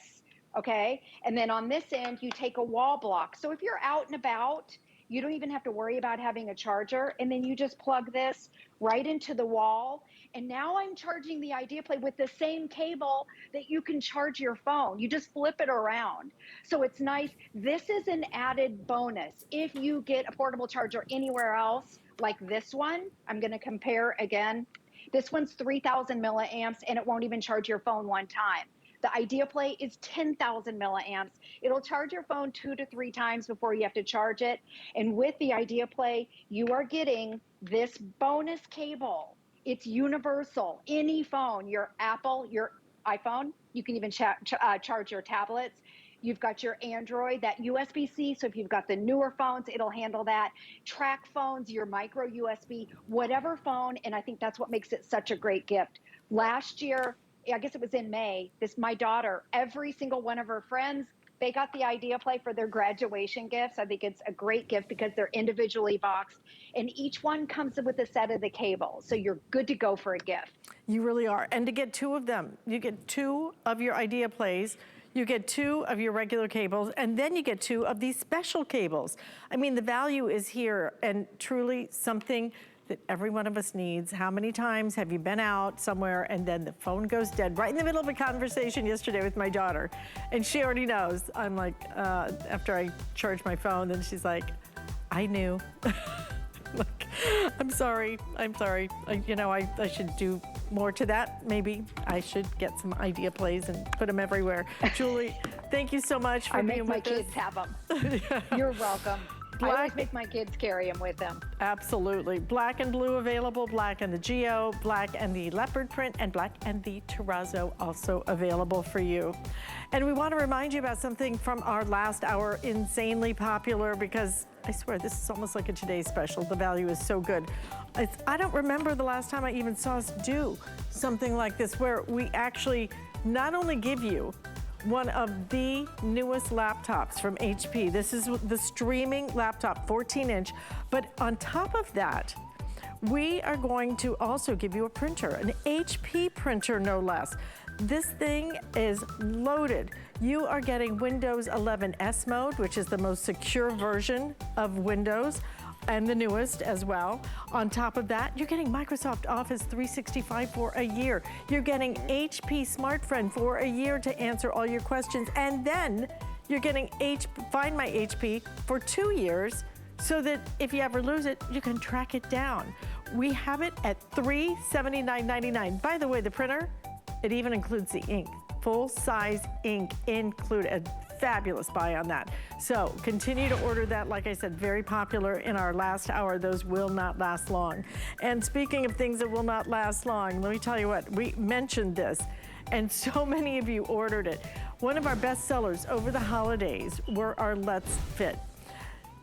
Speaker 7: okay? And then on this end, you take a wall block. So if you're out and about, you don't even have to worry about having a charger. And then you just plug this right into the wall. And now I'm charging the Idea Play with the same cable that you can charge your phone. You just flip it around. So it's nice. This is an added bonus. If you get a portable charger anywhere else, like this one, I'm going to compare again. This one's 3,000 milliamps and it won't even charge your phone one time. The Idea Play is 10,000 milliamps. It'll charge your phone 2 to 3 times before you have to charge it. And with the Idea Play, you are getting this bonus cable. It's universal. Any phone, your Apple, your iPhone, you can even charge your tablets. You've got your Android, that USB-C, so if you've got the newer phones, it'll handle that. Track phones, your micro USB, whatever phone, and I think that's what makes it such a great gift. Last year, I guess it was in May, my daughter, every single one of her friends They got the idea play for their graduation gifts. I think it's a great gift because they're individually boxed, and each one comes with a set of the cables. So you're good to go for a gift.
Speaker 1: You really are. And to get 2 of them, you get 2 of your idea plays, you get 2 of your regular cables, and then you get 2 of these special cables. I mean, the value is here, and truly something that every one of us needs. How many times have you been out somewhere and then the phone goes dead right in the middle of a conversation yesterday with my daughter, and she already knows. I'm like, after I charge my phone, then she's like, I knew. Like, I'm sorry. I should do more to that. Maybe I should get some idea plays and put them everywhere. Julie, thank you so much for being with us.
Speaker 7: I make my kids have them.
Speaker 1: Yeah.
Speaker 7: You're welcome. I always make my kids carry them with them.
Speaker 1: Absolutely. Black and blue available, black and the Geo, black and the leopard print, and black and the terrazzo also available for you. And we want to remind you about something from our last hour, insanely popular, because I swear this is almost like a Today Special. The value is so good. I don't remember the last time I even saw us do something like this, where we actually not only give you one of the newest laptops from HP. This is the streaming laptop, 14-inch. But on top of that, we are going to also give you a printer, an HP printer, no less. This thing is loaded. You are getting Windows 11 S mode, which is the most secure version of Windows, and the newest as well. On top of that, you're getting Microsoft Office 365 for a year. You're getting HP Smart Friend for a year to answer all your questions. And then you're getting Find My HP for 2 years, so that if you ever lose it, you can track it down. We have it at $379.99. By the way, the printer, it even includes the ink. Full-size ink included. Fabulous buy on that. So continue to order that. Like I said, very popular in our last hour. Those will not last long. And speaking of things that will not last long, let me tell you what, we mentioned this and so many of you ordered it. One of our best sellers over the holidays were our Let's Fit.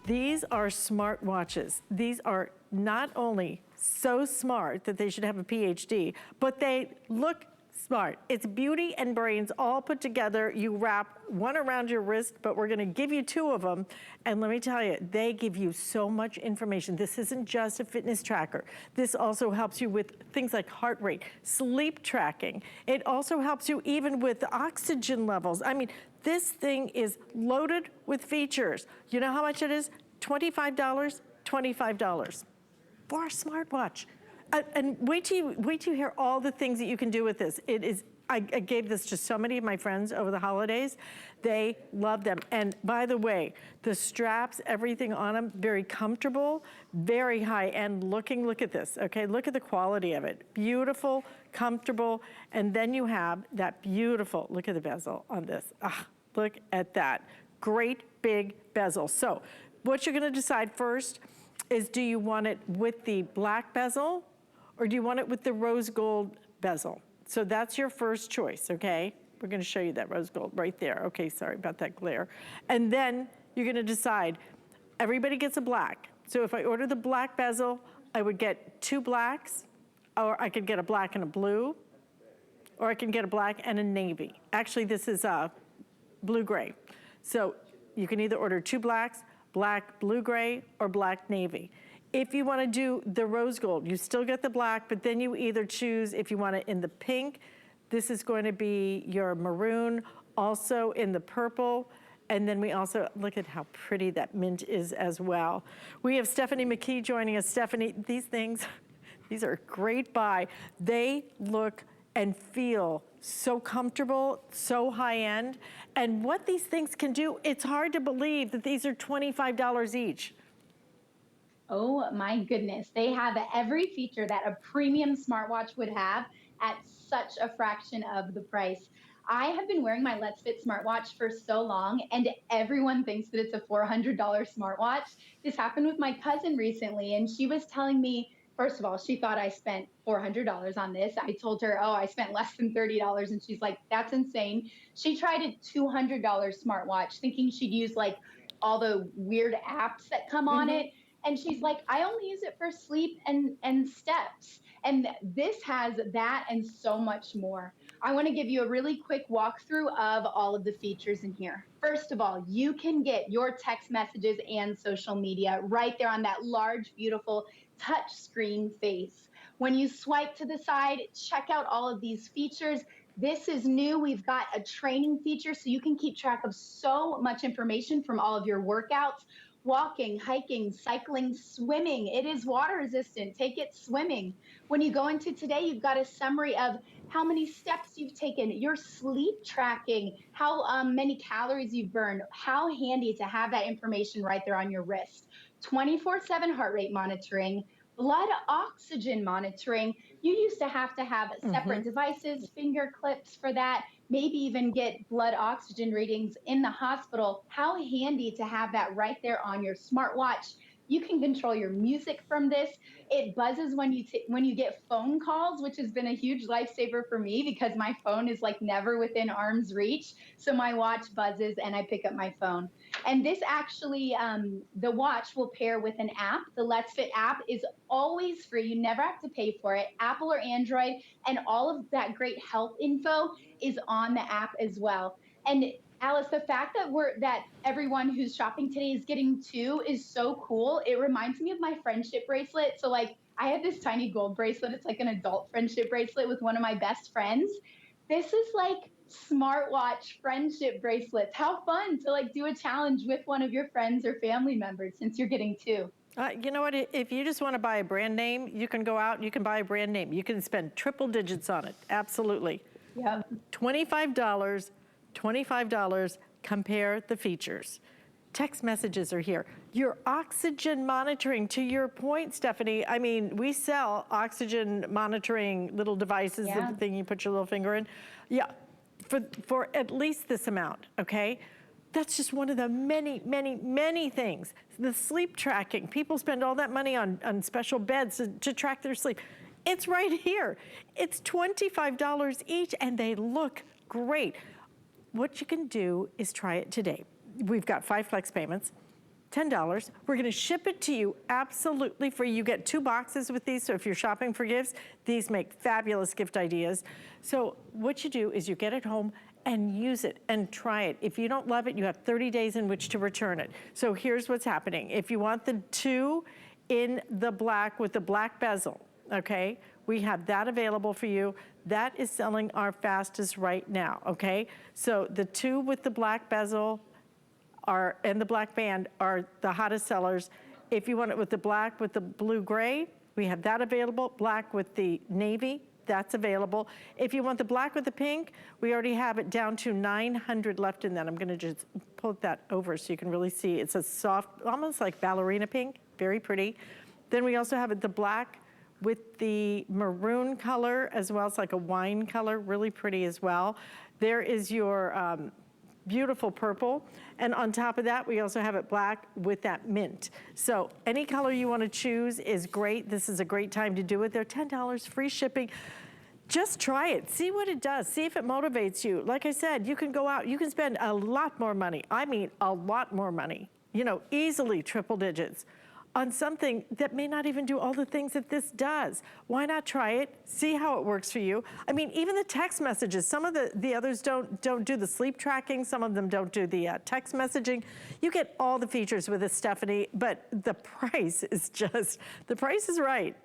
Speaker 1: These are smart watches. These are not only so smart that they should have a PhD, but they look smart. It's beauty and brains all put together. You wrap one around your wrist, but we're gonna give you 2 of them. And let me tell you, they give you so much information. This isn't just a fitness tracker. This also helps you with things like heart rate, sleep tracking. It also helps you even with oxygen levels. I mean, this thing is loaded with features. You know how much it is? $25, $25 for a smartwatch. And wait till you hear all the things that you can do with this. It is, I gave this to so many of my friends over the holidays. They love them. And by the way, the straps, everything on them, very comfortable, very high end looking. Look at this, okay? Look at the quality of it. Beautiful, comfortable. And then you have that beautiful, look at the bezel on this. Ah, look at that. Great big bezel. So what you're gonna decide first is, do you want it with the black bezel, or do you want it with the rose gold bezel? So that's your first choice, okay? We're gonna show you that rose gold right there. Okay, sorry about that glare. And then you're gonna decide, everybody gets a black. So if I order the black bezel, I would get 2 blacks, or I could get a black and a blue, or I can get a black and a navy. Actually, this is blue-gray. So you can either order 2 blacks, black, blue-gray, or black navy. If you want to do the rose gold, you still get the black, but then you either choose if you want it in the pink. This is going to be your maroon, also in the purple. And then we also, look at how pretty that mint is as well. We have Stephanie McKee joining us. Stephanie, these things, these are a great buy. They look and feel so comfortable, so high end. And what these things can do, it's hard to believe that these are $25 each.
Speaker 8: Oh my goodness. They have every feature that a premium smartwatch would have at such a fraction of the price. I have been wearing my Let's Fit smartwatch for so long, and everyone thinks that it's a $400 smartwatch. This happened with my cousin recently, and she was telling me, first of all, she thought I spent $400 on this. I told her, oh, I spent less than $30. And she's like, that's insane. She tried a $200 smartwatch thinking she'd use like all the weird apps that come on it. And she's like, I only use it for sleep and steps. And this has that and so much more. I want to give you a really quick walkthrough of all of the features in here. First of all, you can get your text messages and social media right there on that large, beautiful touch screen face. When you swipe to the side, check out all of these features. This is new. We've got a training feature so you can keep track of so much information from all of your workouts. Walking, hiking, cycling, swimming. It is water resistant. Take it swimming. When you go into today, you've got a summary of how many steps you've taken, your sleep tracking, how many calories you've burned. How handy to have that information right there on your wrist. 24/7 heart rate monitoring, blood oxygen monitoring. You used to have separate devices, finger clips for that, maybe even get blood oxygen readings in the hospital. How handy to have that right there on your smartwatch. You can control your music from this. It buzzes when you get phone calls, which has been a huge lifesaver for me because my phone is like never within arm's reach. So my watch buzzes and I pick up my phone. And this actually, the watch will pair with an app. The Let's Fit app is always free. You never have to pay for it. Apple or Android, and all of that great health info is on the app as well. And Alice, the fact that everyone who's shopping today is getting two is so cool. It reminds me of my friendship bracelet. So like I have this tiny gold bracelet. It's like an adult friendship bracelet with one of my best friends. This is like smartwatch friendship bracelets. How fun to like do a challenge with one of your friends or family members since you're getting two.
Speaker 1: You know what, if you just want to buy a brand name, you can go out and you can buy a brand name. You can spend triple digits on it, absolutely.
Speaker 8: Yeah.
Speaker 1: $25, compare the features. Text messages are here. Your oxygen monitoring, to your point, Stephanie, I mean, we sell oxygen monitoring little devices,
Speaker 8: Yeah.
Speaker 1: the thing you put your little finger in. Yeah, for at least this amount, okay? That's just one of the many, many, many things. The sleep tracking, people spend all that money on special beds to track their sleep. It's right here. It's $25 each and they look great. What you can do is try it today. We've got 5 flex payments, $10. We're gonna ship it to you absolutely free. You get 2 boxes with these, so if you're shopping for gifts, these make fabulous gift ideas. So what you do is you get it home and use it and try it. If you don't love it, you have 30 days in which to return it. So here's what's happening. If you want the 2 in the black with the black bezel, okay? We have that available for you. That is selling our fastest right now, okay? So the 2 with the black bezel and the black band are the hottest sellers. If you want it with the black with the blue gray, we have that available. Black with the navy, that's available. If you want the black with the pink, we already have it down to 900 left in that. I'm gonna just pull that over so you can really see. It's a soft, almost like ballerina pink, very pretty. Then we also have it the black with the maroon color as well. It's like a wine color, really pretty as well. There is your beautiful purple. And on top of that, we also have it black with that mint. So any color you want to choose is great. This is a great time to do it. They're $10 free shipping. Just try it, see what it does, see if it motivates you. Like I said, you can go out, you can spend a lot more money. I mean, a lot more money, you know, easily triple digits on something that may not even do all the things that this does. Why not try it, see how it works for you? I mean, even the text messages, some of the others don't do the sleep tracking, some of them don't do the text messaging. You get all the features with this, Stephanie, but the price is just, the price is right.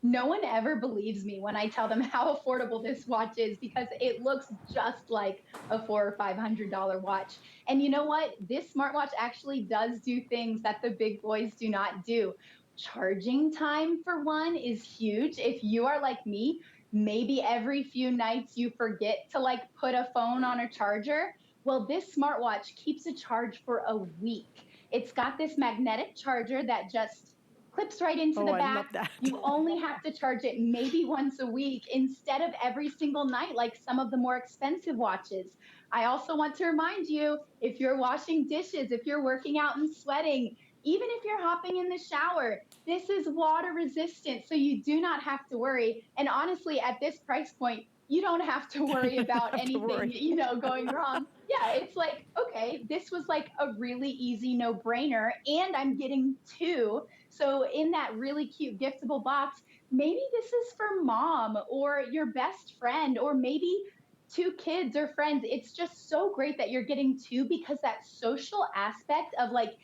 Speaker 8: No one ever believes me when I tell them how affordable this watch is because it looks just like a $400 or $500 watch. And you know what? This smartwatch actually does do things that the big boys do not do. Charging time, for one, is huge. If you are like me, maybe every few nights you forget to like put a phone on a charger. Well, this smartwatch keeps a charge for a week. It's got this magnetic charger that just clips right into the back.
Speaker 1: I love that.
Speaker 8: You only have to charge it maybe once a week instead of every single night like some of the more expensive watches. I also want to remind you, if you're washing dishes, if you're working out and sweating, even if you're hopping in the shower, this is water resistant, so you do not have to worry. And honestly, at this price point, you don't have to worry about anything, you know, going wrong. Yeah, it's like, okay, this was like a really easy no-brainer, and I'm getting 2. So in that really cute giftable box, maybe this is for mom or your best friend, or maybe 2 kids or friends. It's just so great that you're getting 2, because that social aspect of like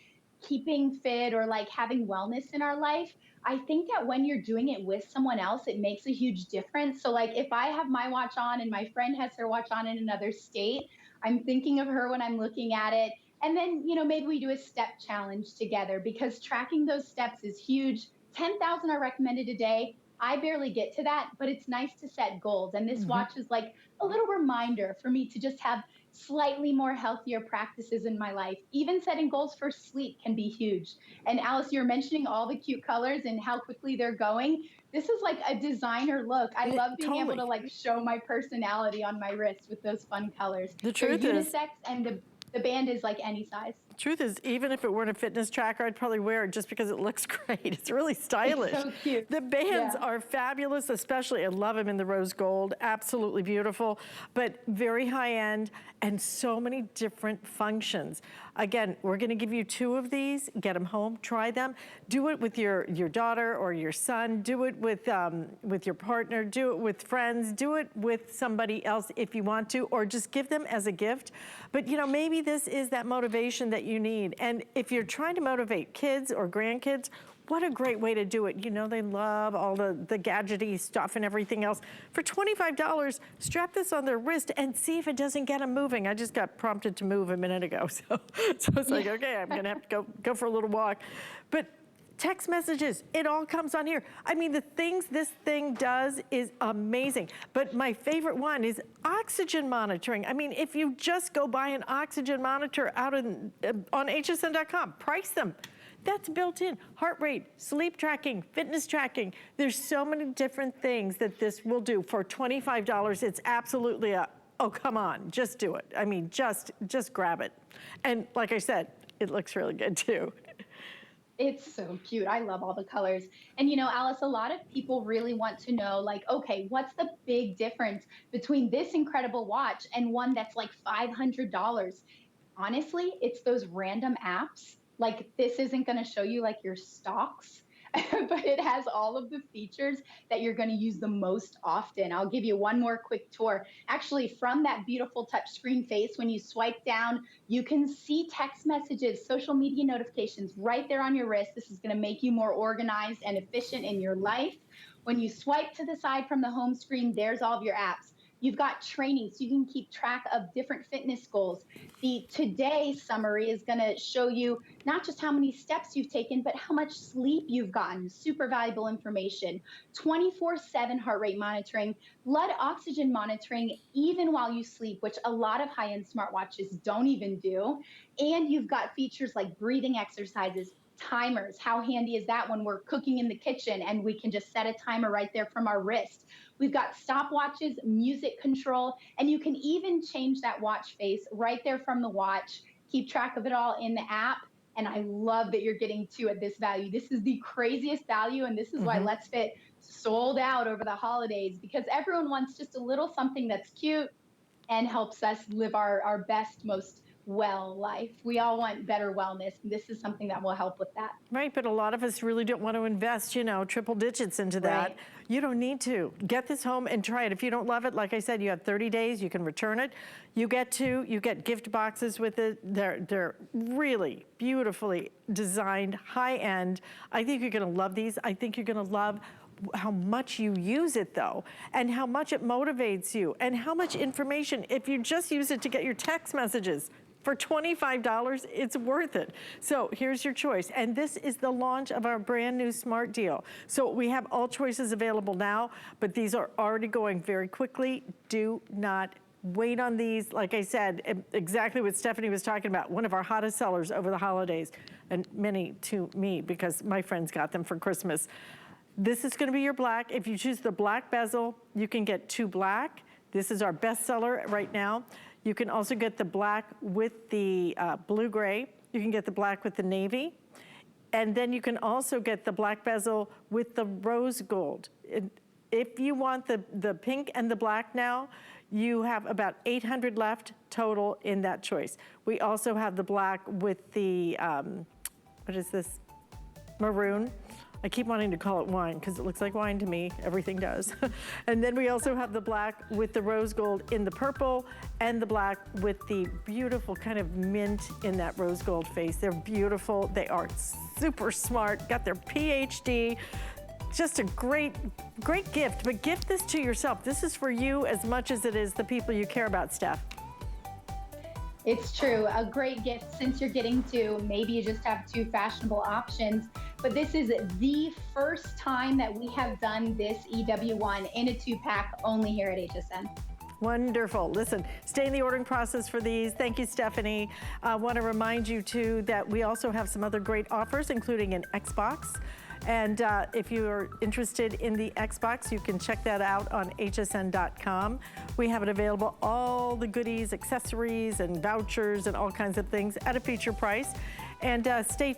Speaker 8: keeping fit or like having wellness in our life, I think that when you're doing it with someone else, it makes a huge difference. So like if I have my watch on and my friend has her watch on in another state, I'm thinking of her when I'm looking at it. And then, maybe we do a step challenge together, because tracking those steps is huge. 10,000 are recommended a day. I barely get to that, but it's nice to set goals. And this watch is like a little reminder for me to just have slightly more healthier practices in my life. Even setting goals for sleep can be huge. And Alice, you're mentioning all the cute colors and how quickly they're going. This is like a designer look. I love being able to like show my personality on my wrist with those fun colors.
Speaker 1: The truth
Speaker 8: They're
Speaker 1: is,
Speaker 8: unisex, and the band is like any size.
Speaker 1: truth is, even if it weren't a fitness tracker, I'd probably wear it just because it looks great. It's really stylish.
Speaker 8: It's so cute.
Speaker 1: The bands are fabulous, especially, I love them in the rose gold, absolutely beautiful, but very high end and so many different functions. Again, we're gonna give you 2 of these, get them home, try them. Do it with your daughter or your son, do it with your partner, do it with friends, do it with somebody else if you want to, or just give them as a gift. But maybe this is that motivation that you need. And if you're trying to motivate kids or grandkids, what a great way to do it. They love all the gadgety stuff and everything else. For $25, strap this on their wrist and see if it doesn't get them moving. I just got prompted to move a minute ago. So it's like, okay, I'm gonna have to go for a little walk. But text messages, it all comes on here. I mean, the things this thing does is amazing. But my favorite one is oxygen monitoring. I mean, if you just go buy an oxygen monitor out on hsn.com, price them. That's built in. Heart rate, sleep tracking, fitness tracking. There's so many different things that this will do. For $25, it's absolutely oh, come on, just do it. I mean, just grab it. And like I said, it looks really good too.
Speaker 8: It's so cute. I love all the colors. And Alice, a lot of people really want to know, like, okay, what's the big difference between this incredible watch and one that's like $500? Honestly, it's those random apps. Like, this isn't going to show you like your stocks, but it has all of the features that you're going to use the most often. I'll give you one more quick tour. Actually, from that beautiful touchscreen face, when you swipe down, you can see text messages, social media notifications right there on your wrist. This is going to make you more organized and efficient in your life. When you swipe to the side from the home screen, there's all of your apps. You've got training, so you can keep track of different fitness goals. The today summary is going to show you not just how many steps you've taken, but how much sleep you've gotten. Super valuable information. 24/7 heart rate monitoring, blood oxygen monitoring, even while you sleep, which a lot of high-end smartwatches don't even do. And you've got features like breathing exercises, timers. How handy is that when we're cooking in the kitchen and we can just set a timer right there from our wrist? We've got stopwatches, music control, and you can even change that watch face right there from the watch. Keep track of it all in the app. And I love that you're getting 2 at this value. This is the craziest value, and this is why Let's Fit sold out over the holidays, because everyone wants just a little something that's cute and helps us live our best, most well life. We all want better wellness, and this is something that will help with that.
Speaker 1: Right, but a lot of us really don't want to invest, triple digits into that.
Speaker 8: Right.
Speaker 1: You don't need to. Get this home and try it. If you don't love it, like I said, you have 30 days, you can return it. You get gift boxes with it. They're really beautifully designed, high end. I think you're gonna love these. I think you're gonna love how much you use it though, and how much it motivates you, and how much information, if you just use it to get your text messages, for $25, it's worth it. So here's your choice. And this is the launch of our brand new Smart Deal. So we have all choices available now, but these are already going very quickly. Do not wait on these. Like I said, exactly what Stephanie was talking about, one of our hottest sellers over the holidays, and many to me because my friends got them for Christmas. This is gonna be your black. If you choose the black bezel, you can get 2 black. This is our best seller right now. You can also get the black with the blue-gray. You can get the black with the navy. And then you can also get the black bezel with the rose gold. If you want the pink and the black now, you have about 800 left total in that choice. We also have the black with the, what is this? Maroon. I keep wanting to call it wine because it looks like wine to me. Everything does. And then we also have the black with the rose gold in the purple and the black with the beautiful kind of mint in that rose gold face. They're beautiful. They are super smart, got their PhD. Just a great, great gift, but gift this to yourself. This is for you as much as it is the people you care about, Steph.
Speaker 8: It's true, a great gift since you're getting to, maybe you just have two fashionable options, but this is the first time that we have done this EW1 in a 2-pack only here at HSN.
Speaker 1: Wonderful. Listen, stay in the ordering process for these. Thank you, Stephanie. I want to remind you, too, that we also have some other great offers, including an Xbox. And if you're interested in the Xbox, you can check that out on hsn.com. We have it available, all the goodies, accessories, and vouchers, and all kinds of things at a feature price. And stay